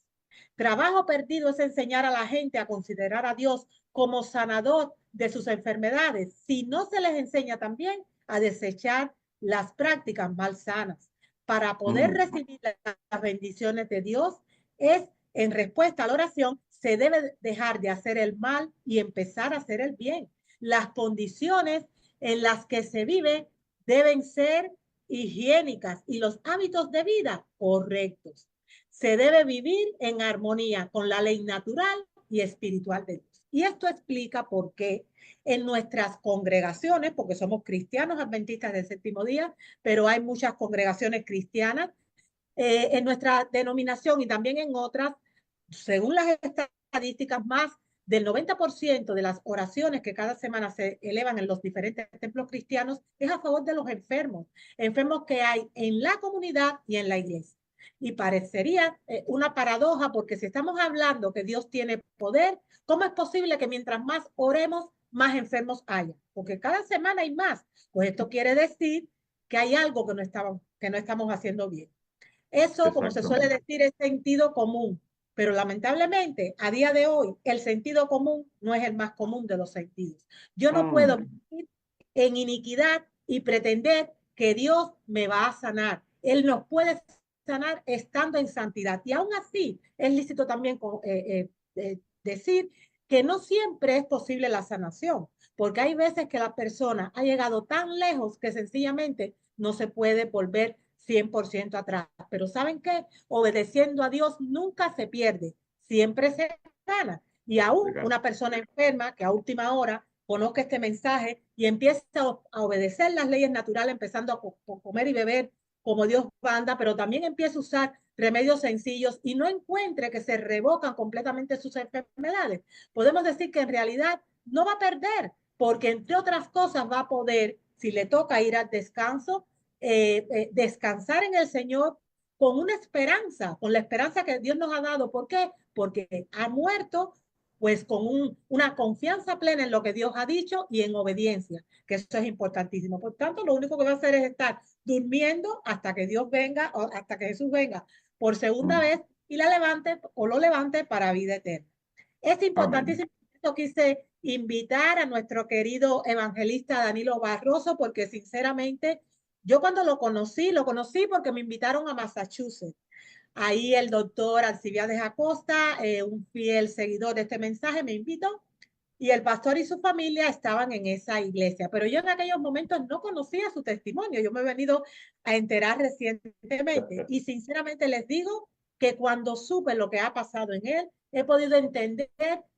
Trabajo perdido es enseñar a la gente a considerar a Dios como sanador de sus enfermedades, si no se les enseña también a desechar las prácticas malsanas. Para poder recibir las bendiciones de Dios, es en respuesta a la oración, se debe dejar de hacer el mal y empezar a hacer el bien. Las condiciones en las que se vive deben ser higiénicas y los hábitos de vida correctos. Se debe vivir en armonía con la ley natural y espiritual de Dios. Y esto explica por qué en nuestras congregaciones, porque somos cristianos adventistas del séptimo día, pero hay muchas congregaciones cristianas, en nuestra denominación y también en otras, según las estadísticas, más del 90% de las oraciones que cada semana se elevan en los diferentes templos cristianos es a favor de los enfermos, enfermos que hay en la comunidad y en la iglesia. Y parecería una paradoja porque si estamos hablando que Dios tiene poder, ¿cómo es posible que mientras más oremos, más enfermos haya? Porque cada semana hay más. Pues esto quiere decir que hay algo que no estamos haciendo bien. Eso, como se suele Exactamente. decir, es sentido común, pero lamentablemente a día de hoy el sentido común no es el más común de los sentidos. Yo no puedo vivir en iniquidad y pretender que Dios me va a sanar. Él nos puede sanar estando en santidad. Y aún así es lícito también decir que no siempre es posible la sanación, porque hay veces que la persona ha llegado tan lejos que sencillamente no se puede volver 100% atrás. Pero ¿saben qué? Obedeciendo a Dios nunca se pierde, siempre se gana. Y aún una persona enferma que a última hora conozca este mensaje y empieza a obedecer las leyes naturales, empezando a comer y beber como Dios manda, pero también empieza a usar remedios sencillos y no encuentre que se revocan completamente sus enfermedades, podemos decir que en realidad no va a perder, porque entre otras cosas va a poder, si le toca ir al descanso, descansar en el Señor con una esperanza, con la esperanza que Dios nos ha dado. ¿Por qué? Porque ha muerto pues con una confianza plena en lo que Dios ha dicho y en obediencia, que eso es importantísimo. Por tanto, lo único que va a hacer es estar durmiendo hasta que Dios venga, o hasta que Jesús venga por segunda vez y la levante o lo levante para vida eterna. Es Amén. importantísimo. Quise invitar a nuestro querido evangelista Danilo Barroso porque sinceramente yo cuando lo conocí porque me invitaron a Massachusetts. Ahí el doctor Alcibiades Acosta, un fiel seguidor de este mensaje, me invitó y el pastor y su familia estaban en esa iglesia. Pero yo en aquellos momentos no conocía su testimonio. Yo me he venido a enterar recientemente y sinceramente les digo que cuando supe lo que ha pasado en él, he podido entender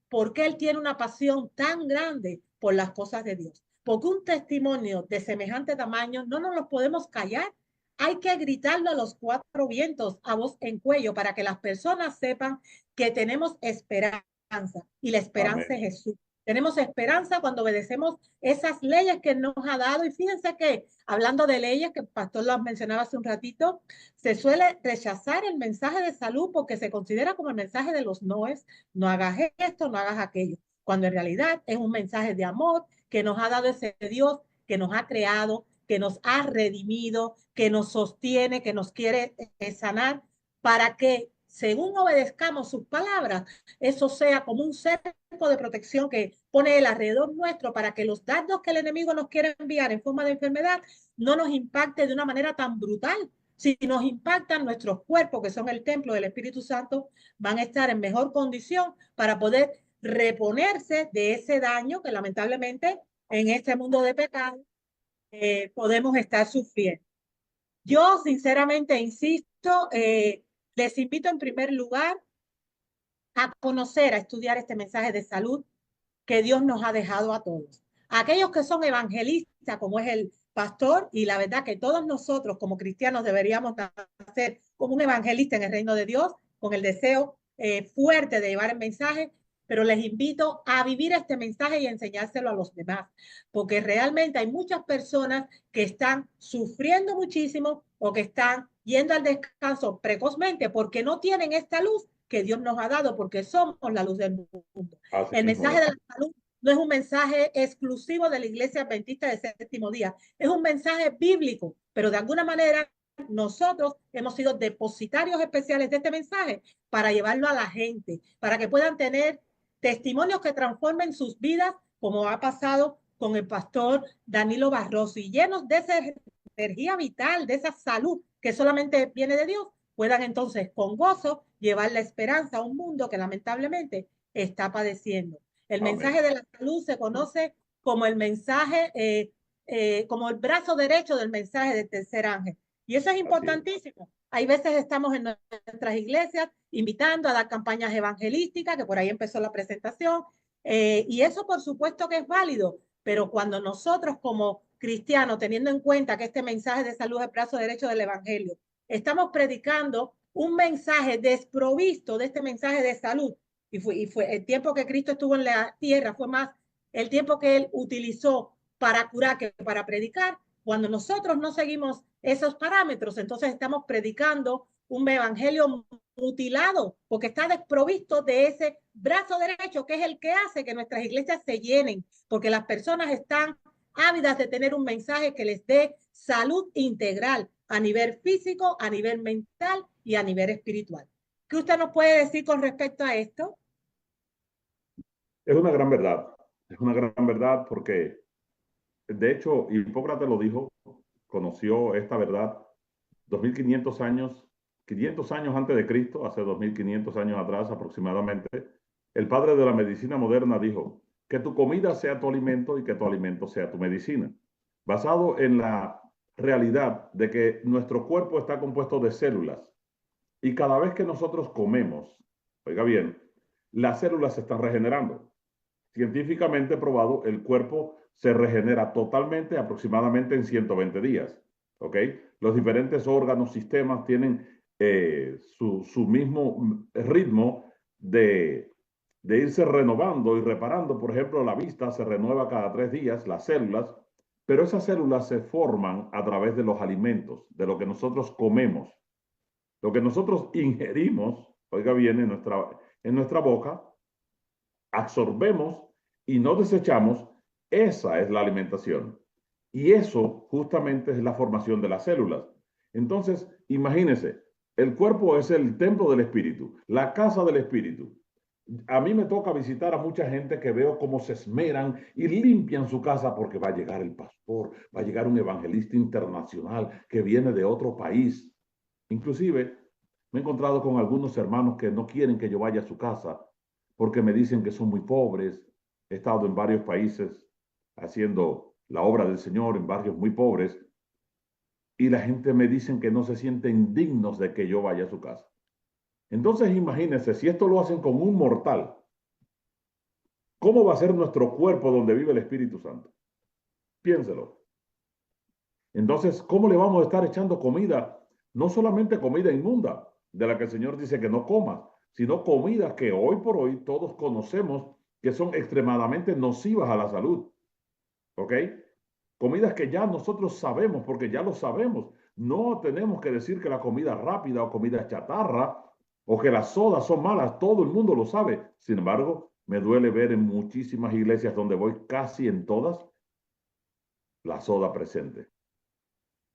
por qué él tiene una pasión tan grande por las cosas de Dios. Porque un testimonio de semejante tamaño no nos lo podemos callar. Hay que gritarlo a los cuatro vientos, a voz en cuello, para que las personas sepan que tenemos esperanza y la esperanza es Amén. Jesús. Tenemos esperanza cuando obedecemos esas leyes que nos ha dado. Y fíjense que, hablando de leyes, que el pastor las mencionaba hace un ratito, se suele rechazar el mensaje de salud porque se considera como el mensaje de los noes, no hagas esto, no hagas aquello, cuando en realidad es un mensaje de amor que nos ha dado ese Dios que nos ha creado, que nos ha redimido, que nos sostiene, que nos quiere sanar, para que según obedezcamos sus palabras, eso sea como un cerco de protección que pone el alrededor nuestro para que los dardos que el enemigo nos quiere enviar en forma de enfermedad no nos impacte de una manera tan brutal. Si nos impactan nuestros cuerpos, que son el templo del Espíritu Santo, van a estar en mejor condición para poder reponerse de ese daño que lamentablemente en este mundo de pecado podemos estar sufriendo. Yo sinceramente insisto, les invito en primer lugar a conocer, a estudiar este mensaje de salud que Dios nos ha dejado a todos. Aquellos que son evangelistas, como es pastor, y la verdad que todos nosotros como cristianos deberíamos ser como un evangelista en el reino de Dios, con el deseo fuerte de llevar el mensaje, pero les invito a vivir este mensaje y enseñárselo a los demás, porque realmente hay muchas personas que están sufriendo muchísimo o que están yendo al descanso precozmente porque no tienen esta luz que Dios nos ha dado, porque somos la luz del mundo. Así El mismo mensaje es. de la salud no es un mensaje exclusivo de la Iglesia Adventista del Séptimo Día, es un mensaje bíblico, pero de alguna manera nosotros hemos sido depositarios especiales de este mensaje para llevarlo a la gente, para que puedan tener testimonios que transformen sus vidas, como ha pasado con el pastor Danilo Barroso, y llenos de esa energía vital, de esa salud que solamente viene de Dios, puedan entonces con gozo llevar la esperanza a un mundo que lamentablemente está padeciendo. El Amén. mensaje de la salud se conoce como el mensaje, como el brazo derecho del mensaje del tercer ángel. Y eso es Así es. importantísimo. Hay veces estamos en nuestras iglesias invitando a dar campañas evangelísticas, que por ahí empezó la presentación, y eso por supuesto que es válido, pero cuando nosotros como cristianos, teniendo en cuenta que este mensaje de salud es el brazo derecho del evangelio, estamos predicando un mensaje desprovisto de este mensaje de salud, y fue el tiempo que Cristo estuvo en la tierra, fue más el tiempo que él utilizó para curar que para predicar. Cuando nosotros no seguimos esos parámetros, entonces estamos predicando un evangelio mutilado, porque está desprovisto de ese brazo derecho, que es el que hace que nuestras iglesias se llenen, porque las personas están ávidas de tener un mensaje que les dé salud integral a nivel físico, a nivel mental y a nivel espiritual. ¿Qué usted nos puede decir con respecto a esto? Es una gran verdad. Es una gran verdad porque, de hecho, Hipócrates lo dijo, conoció esta verdad 2500 años, 500 años antes de Cristo, hace 2500 años atrás aproximadamente. El padre de la medicina moderna dijo que tu comida sea tu alimento y que tu alimento sea tu medicina, basado en la realidad de que nuestro cuerpo está compuesto de células y cada vez que nosotros comemos, oiga bien, las células se están regenerando. Científicamente probado, el cuerpo se regenera totalmente aproximadamente en 120 días. ¿Ok? Los diferentes órganos, sistemas tienen su mismo ritmo de irse renovando y reparando. Por ejemplo, la vista se renueva cada 3 días, las células, pero esas células se forman a través de los alimentos, de lo que nosotros comemos. Lo que nosotros ingerimos, oiga bien, en nuestra boca, absorbemos y no desechamos, esa es la alimentación. Y eso justamente es la formación de las células. Entonces, imagínense, el cuerpo es el templo del espíritu, la casa del espíritu. A mí me toca visitar a mucha gente que veo cómo se esmeran y limpian su casa porque va a llegar el pastor, va a llegar un evangelista internacional que viene de otro país. Inclusive, me he encontrado con algunos hermanos que no quieren que yo vaya a su casa porque me dicen que son muy pobres. He estado en varios países haciendo la obra del Señor en barrios muy pobres y la gente me dice que no se sienten dignos de que yo vaya a su casa. Entonces imagínense, si esto lo hacen con un mortal, ¿cómo va a ser nuestro cuerpo donde vive el Espíritu Santo? Piénselo. Entonces, ¿cómo le vamos a estar echando comida? No solamente comida inmunda, de la que el Señor dice que no comas, sino comida que hoy por hoy todos conocemos que son extremadamente nocivas a la salud. ¿Ok? Comidas que ya nosotros sabemos, porque ya lo sabemos. No tenemos que decir que la comida rápida o comida chatarra o que las sodas son malas, todo el mundo lo sabe. Sin embargo, me duele ver en muchísimas iglesias donde voy, casi en todas, la soda presente.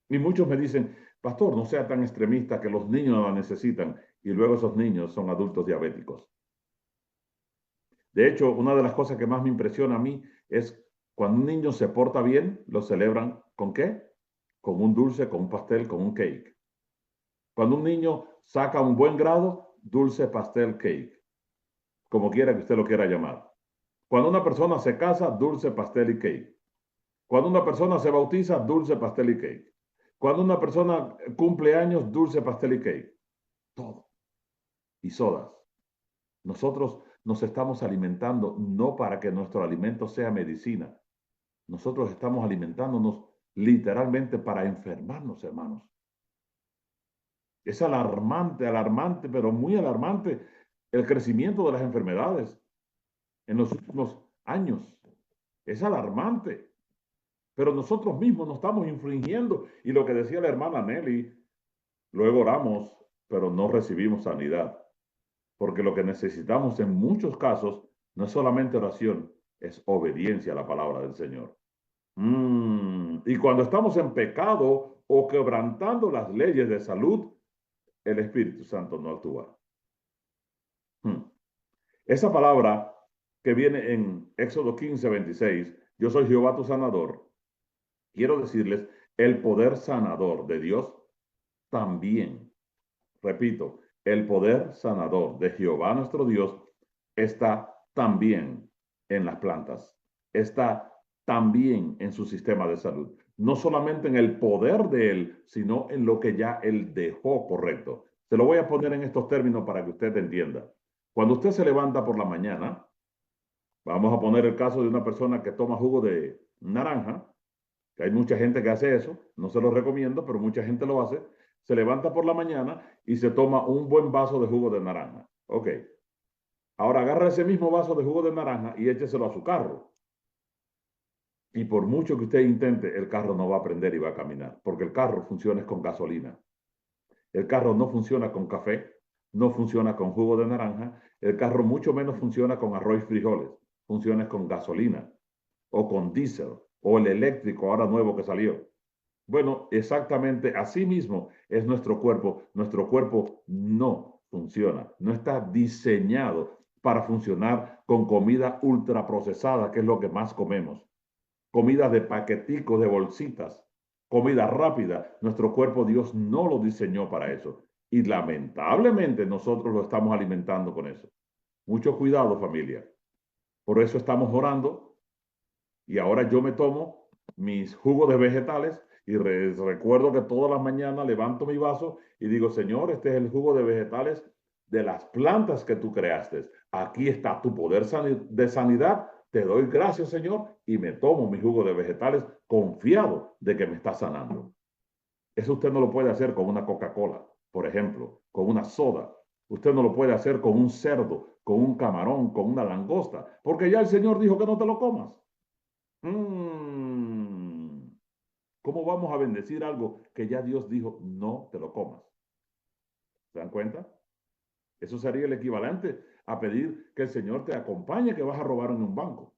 Y muchos me dicen, pastor, no sea tan extremista que los niños la necesitan y luego esos niños son adultos diabéticos. De hecho, una de las cosas que más me impresiona a mí es cuando un niño se porta bien, lo celebran ¿con qué? Con un dulce, con un pastel, con un cake. Cuando un niño saca un buen grado, dulce, pastel, cake, como quiera que usted lo quiera llamar. Cuando una persona se casa, dulce, pastel y cake. Cuando una persona se bautiza, dulce, pastel y cake. Cuando una persona cumple años, dulce, pastel y cake. Todo. Y sodas. Nosotros nos estamos alimentando no para que nuestro alimento sea medicina. Nosotros estamos alimentándonos literalmente para enfermarnos, hermanos. Es alarmante, alarmante, pero muy alarmante el crecimiento de las enfermedades en los últimos años. Es alarmante. Pero nosotros mismos nos estamos infringiendo. Y lo que decía la hermana Nelly, luego oramos, pero no recibimos sanidad. Porque lo que necesitamos en muchos casos no es solamente oración, es obediencia a la palabra del Señor. Y cuando estamos en pecado o quebrantando las leyes de salud, el Espíritu Santo no actúa. Esa palabra que viene en Éxodo 15:26, yo soy Jehová tu sanador, quiero decirles, el poder sanador de Dios también, repito, el poder sanador de Jehová nuestro Dios está también en las plantas, está también en su sistema de salud. No solamente en el poder de él, sino en lo que ya él dejó correcto. Se lo voy a poner en estos términos para que usted entienda. Cuando usted se levanta por la mañana, vamos a poner el caso de una persona que toma jugo de naranja, que hay mucha gente que hace eso, no se lo recomiendo, pero mucha gente lo hace. Se levanta por la mañana y se toma un buen vaso de jugo de naranja. Ok. Ahora agarra ese mismo vaso de jugo de naranja y écheselo a su carro. Y por mucho que usted intente, el carro no va a prender y va a caminar, porque el carro funciona con gasolina. El carro no funciona con café, no funciona con jugo de naranja, el carro mucho menos funciona con arroz y frijoles, funciona con gasolina o con diésel o el eléctrico ahora nuevo que salió. Bueno, exactamente así mismo es nuestro cuerpo. Nuestro cuerpo no funciona, no está diseñado para funcionar con comida ultraprocesada, que es lo que más comemos. Comida de paqueticos, de bolsitas, comida rápida. Nuestro cuerpo Dios no lo diseñó para eso. Y lamentablemente nosotros lo estamos alimentando con eso. Mucho cuidado, familia. Por eso estamos orando. Y ahora yo me tomo mis jugos de vegetales y recuerdo que todas las mañanas levanto mi vaso y digo, Señor, este es el jugo de vegetales de las plantas que tú creaste. Aquí está tu poder de sanidad. Te doy gracias, Señor, y me tomo mi jugo de vegetales confiado de que me está sanando. Eso usted no lo puede hacer con una Coca-Cola, por ejemplo, con una soda. Usted no lo puede hacer con un cerdo, con un camarón, con una langosta, porque ya el Señor dijo que no te lo comas. ¿Cómo vamos a bendecir algo que ya Dios dijo no te lo comas? ¿Se dan cuenta? Eso sería el equivalente a pedir que el Señor te acompañe que vas a robar en un banco.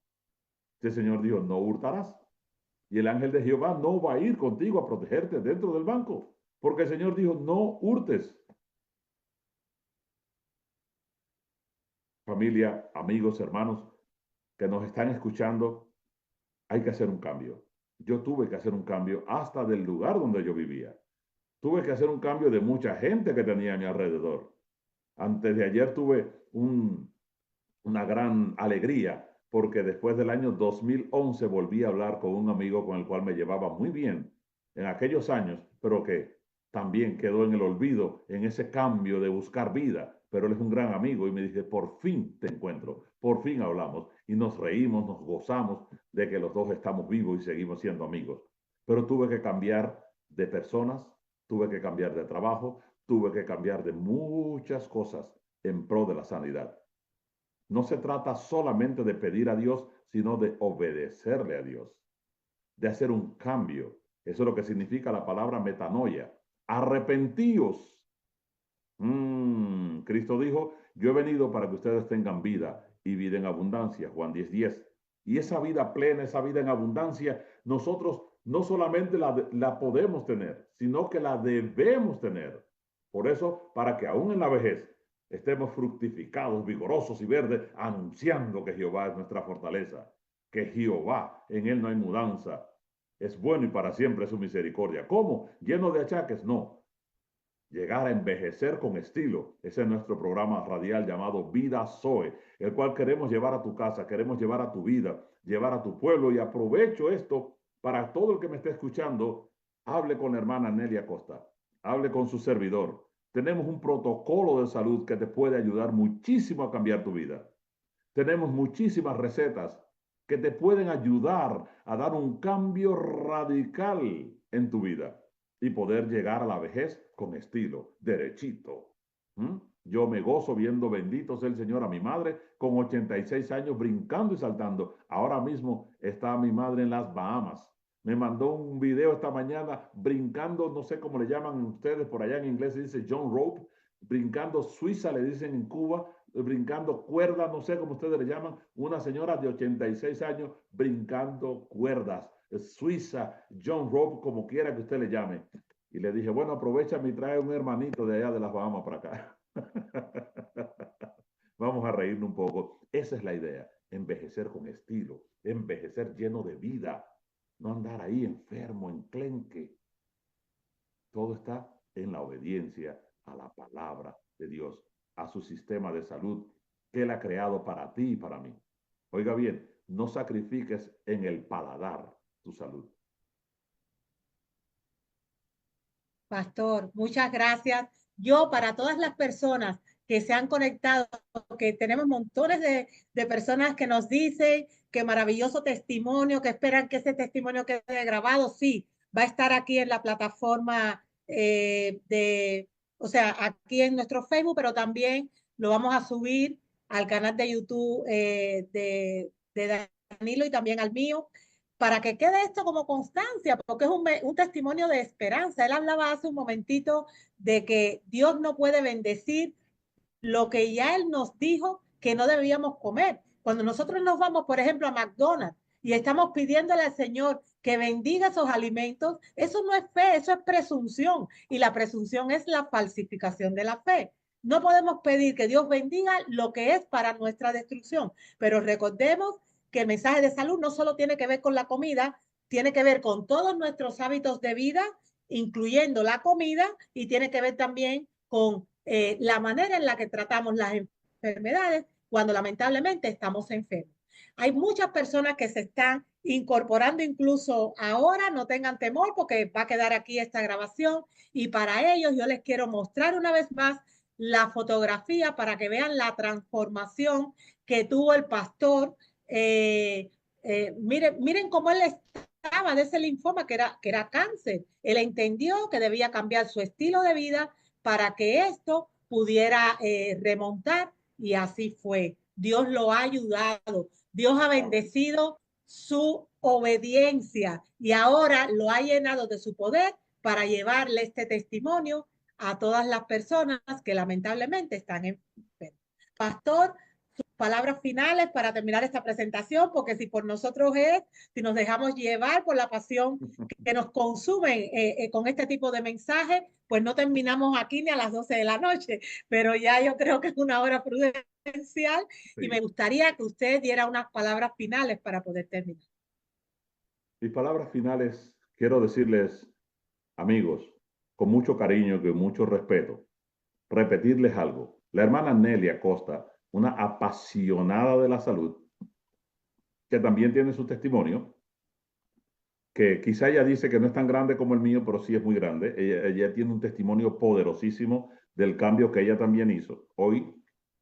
El Señor dijo no hurtarás. Y el ángel de Jehová no va a ir contigo a protegerte dentro del banco, porque el Señor dijo no hurtes. Familia, amigos, hermanos que nos están escuchando, hay que hacer un cambio. Yo tuve que hacer un cambio hasta del lugar donde yo vivía. Tuve que hacer un cambio de mucha gente que tenía a mi alrededor. Antes de ayer tuve una gran alegría porque después del año 2011 volví a hablar con un amigo con el cual me llevaba muy bien en aquellos años, pero que también quedó en el olvido en ese cambio de buscar vida. Pero él es un gran amigo y me dice, por fin te encuentro, por fin hablamos y nos reímos, nos gozamos de que los dos estamos vivos y seguimos siendo amigos. Pero tuve que cambiar de personas, tuve que cambiar de trabajo, tuve que cambiar de muchas cosas en pro de la sanidad. No se trata solamente de pedir a Dios, sino de obedecerle a Dios, de hacer un cambio. Eso es lo que significa la palabra metanoia. Arrepentíos. Cristo dijo, yo he venido para que ustedes tengan vida y vida en abundancia. Juan 10:10. Y esa vida plena, esa vida en abundancia, nosotros no solamente la podemos tener, sino que la debemos tener. Por eso, para que aún en la vejez estemos fructificados, vigorosos y verdes, anunciando que Jehová es nuestra fortaleza, que Jehová, en él no hay mudanza, es bueno y para siempre su misericordia. ¿Cómo? ¿Lleno de achaques? No. Llegar a envejecer con estilo. Ese es nuestro programa radial llamado Vida Zoe, el cual queremos llevar a tu casa, queremos llevar a tu vida, llevar a tu pueblo. Y aprovecho esto para todo el que me esté escuchando, hable con la hermana Nelia Costa, hable con su servidor. Tenemos un protocolo de salud que te puede ayudar muchísimo a cambiar tu vida. Tenemos muchísimas recetas que te pueden ayudar a dar un cambio radical en tu vida y poder llegar a la vejez con estilo, derechito. Yo me gozo viendo, bendito sea el Señor, a mi madre con 86 años brincando y saltando. Ahora mismo está mi madre en las Bahamas. Me mandó un video esta mañana brincando, no sé cómo le llaman ustedes por allá en inglés, se dice John Rope, brincando Suiza, le dicen en Cuba, brincando cuerda, no sé cómo ustedes le llaman, una señora de 86 años brincando cuerdas, Suiza, John Rope, como quiera que usted le llame. Y le dije, bueno, aprovecha y trae un hermanito de allá de las Bahamas para acá. Vamos a reírnos un poco. Esa es la idea, envejecer con estilo, envejecer lleno de vida, no andar ahí enfermo, enclenque. Todo está en la obediencia a la palabra de Dios, a su sistema de salud que Él ha creado para ti y para mí. Oiga bien, no sacrifiques en el paladar tu salud. Pastor, muchas gracias. Yo, para todas las personas que se han conectado, que tenemos montones de personas que nos dicen que maravilloso testimonio, que esperan que ese testimonio quede grabado, sí, va a estar aquí en la plataforma o sea, aquí en nuestro Facebook, pero también lo vamos a subir al canal de YouTube de Danilo y también al mío, para que quede esto como constancia, porque es un testimonio de esperanza. Él hablaba hace un momentito de que Dios no puede bendecir lo que ya Él nos dijo que no debíamos comer. Cuando nosotros nos vamos, por ejemplo, a McDonald's y estamos pidiéndole al Señor que bendiga esos alimentos, eso no es fe, eso es presunción. Y la presunción es la falsificación de la fe. No podemos pedir que Dios bendiga lo que es para nuestra destrucción, pero recordemos que el mensaje de salud no solo tiene que ver con la comida, tiene que ver con todos nuestros hábitos de vida, incluyendo la comida, y tiene que ver también con la manera en la que tratamos las enfermedades cuando lamentablemente estamos enfermos. Hay muchas personas que se están incorporando incluso ahora, no tengan temor porque va a quedar aquí esta grabación, y para ellos yo les quiero mostrar una vez más la fotografía para que vean la transformación que tuvo el pastor. Miren cómo él estaba de ese linfoma que era cáncer. Él entendió que debía cambiar su estilo de vida para que esto pudiera remontar, y así fue. Dios lo ha ayudado, Dios ha bendecido su obediencia y ahora lo ha llenado de su poder para llevarle este testimonio a todas las personas que lamentablemente están enfermas. Pastor, palabras finales para terminar esta presentación, porque si por nosotros es, si nos dejamos llevar por la pasión que nos consumen con este tipo de mensajes, pues no terminamos aquí ni a las 12 de la noche, pero ya yo creo que es una hora prudencial y me gustaría que usted diera unas palabras finales para poder terminar. Mis palabras finales, quiero decirles, amigos, con mucho cariño y con mucho respeto, repetirles algo. La hermana Nelly Acosta, una apasionada de la salud, que también tiene su testimonio, que quizá ella dice que no es tan grande como el mío, pero sí es muy grande. Ella tiene un testimonio poderosísimo del cambio que ella también hizo. Hoy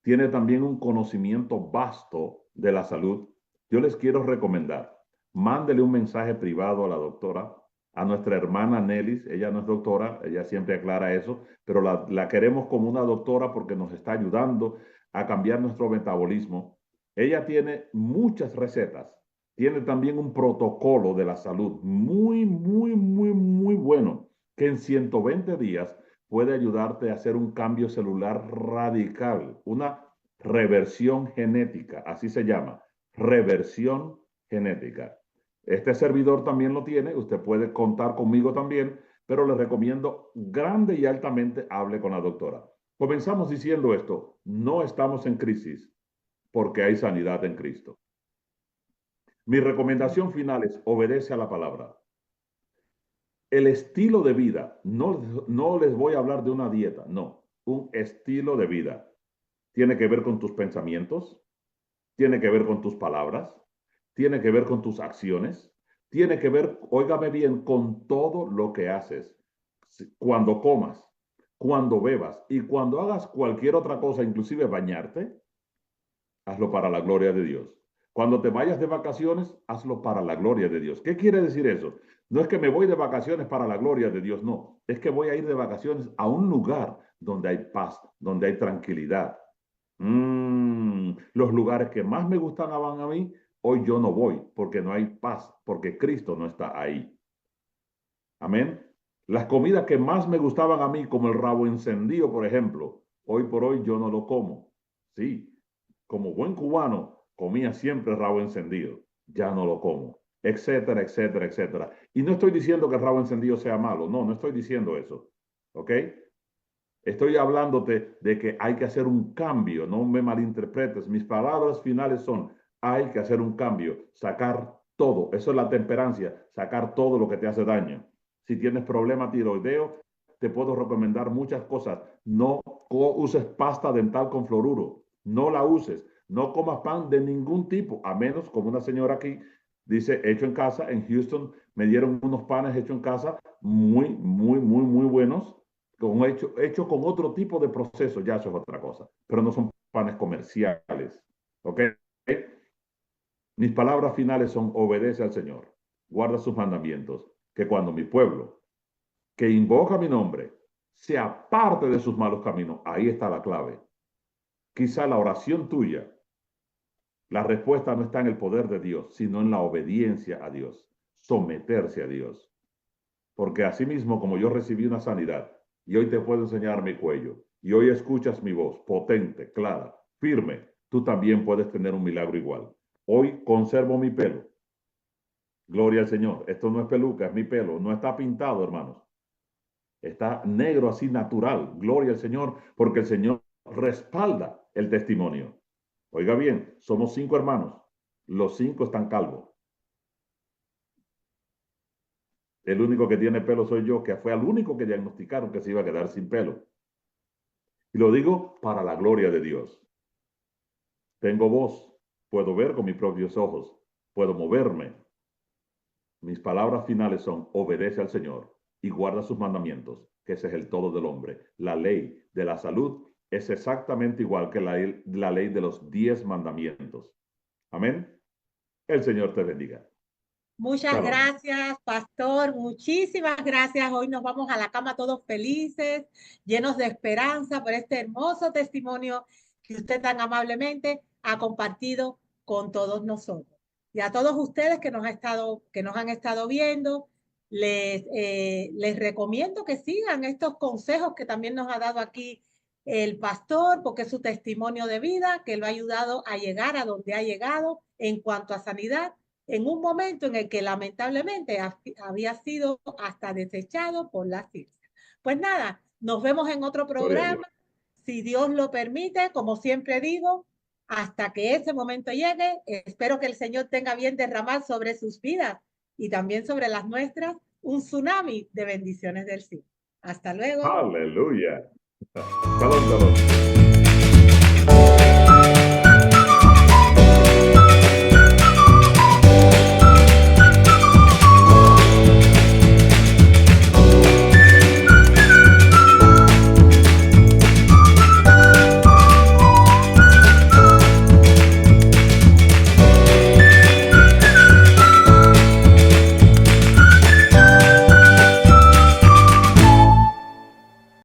tiene también un conocimiento vasto de la salud. Yo les quiero recomendar, mándele un mensaje privado a la doctora, a nuestra hermana Nelis. Ella no es doctora, ella siempre aclara eso, pero la queremos como una doctora porque nos está ayudando a cambiar nuestro metabolismo. Ella tiene muchas recetas, tiene también un protocolo de la salud muy, muy, muy, muy bueno, que en 120 días puede ayudarte a hacer un cambio celular radical, una reversión genética, así se llama, reversión genética. Este servidor también lo tiene, usted puede contar conmigo también, pero le recomiendo grande y altamente hable con la doctora. Comenzamos diciendo esto, no estamos en crisis porque hay sanidad en Cristo. Mi recomendación final es obedece a la palabra. El estilo de vida, no les voy a hablar de una dieta, no, un estilo de vida. Tiene que ver con tus pensamientos, tiene que ver con tus palabras, tiene que ver con tus acciones, tiene que ver, óigame bien, con todo lo que haces. Cuando comas, cuando bebas y cuando hagas cualquier otra cosa, inclusive bañarte, hazlo para la gloria de Dios. Cuando te vayas de vacaciones, hazlo para la gloria de Dios. ¿Qué quiere decir eso? No es que me voy de vacaciones para la gloria de Dios, no. Es que voy a ir de vacaciones a un lugar donde hay paz, donde hay tranquilidad. Los lugares que más me gustaban a mí, hoy yo no voy porque no hay paz, porque Cristo no está ahí. Amén. Las comidas que más me gustaban a mí, como el rabo encendido, por ejemplo, hoy por hoy yo no lo como. Sí, como buen cubano, comía siempre rabo encendido. Ya no lo como, etcétera, etcétera, etcétera. Y no estoy diciendo que el rabo encendido sea malo. No, no estoy diciendo eso. ¿Ok? Estoy hablándote de que hay que hacer un cambio. No me malinterpretes. Mis palabras finales son, hay que hacer un cambio. Sacar todo. Eso es la temperancia. Sacar todo lo que te hace daño. Si tienes problema tiroideo, te puedo recomendar muchas cosas. No uses pasta dental con fluoruro. No la uses. No comas pan de ningún tipo, a menos como una señora aquí dice, hecho en casa. En Houston me dieron unos panes hechos en casa muy, muy, muy, muy buenos, hecho con otro tipo de proceso. Ya eso es otra cosa, pero no son panes comerciales. ¿Ok? Mis palabras finales son: obedece al Señor, guarda sus mandamientos, que cuando mi pueblo, que invoca mi nombre, se aparte de sus malos caminos, ahí está la clave. Quizá la oración tuya, la respuesta no está en el poder de Dios, sino en la obediencia a Dios, someterse a Dios. Porque así mismo como yo recibí una sanidad y hoy te puedo enseñar mi cuello y hoy escuchas mi voz potente, clara, firme, tú también puedes tener un milagro igual. Hoy conservo mi pelo. Gloria al Señor. Esto no es peluca, es mi pelo. No está pintado, hermanos. Está negro así natural. Gloria al Señor, porque el Señor respalda el testimonio. Oiga bien, somos 5 hermanos. Los 5 están calvos. El único que tiene pelo soy yo, que fue el único que diagnosticaron que se iba a quedar sin pelo. Y lo digo para la gloria de Dios. Tengo voz, puedo ver con mis propios ojos, puedo moverme. Mis palabras finales son: obedece al Señor y guarda sus mandamientos, que ese es el todo del hombre. La ley de la salud es exactamente igual que la ley de los 10 mandamientos. Amén. El Señor te bendiga. Muchas Shalom. gracias, pastor. Muchísimas gracias. Hoy nos vamos a la cama todos felices, llenos de esperanza por este hermoso testimonio que usted tan amablemente ha compartido con todos nosotros. Y a todos ustedes que nos han estado viendo, les recomiendo que sigan estos consejos que también nos ha dado aquí el pastor, porque es su testimonio de vida que lo ha ayudado a llegar a donde ha llegado en cuanto a sanidad, en un momento en el que lamentablemente había sido hasta desechado por la ciencia. Pues nada, nos vemos en otro programa, si Dios lo permite, como siempre digo, hasta que ese momento llegue. Espero que el Señor tenga bien derramar sobre sus vidas y también sobre las nuestras un tsunami de bendiciones del cielo. Hasta luego. Aleluya. Shalom, shalom.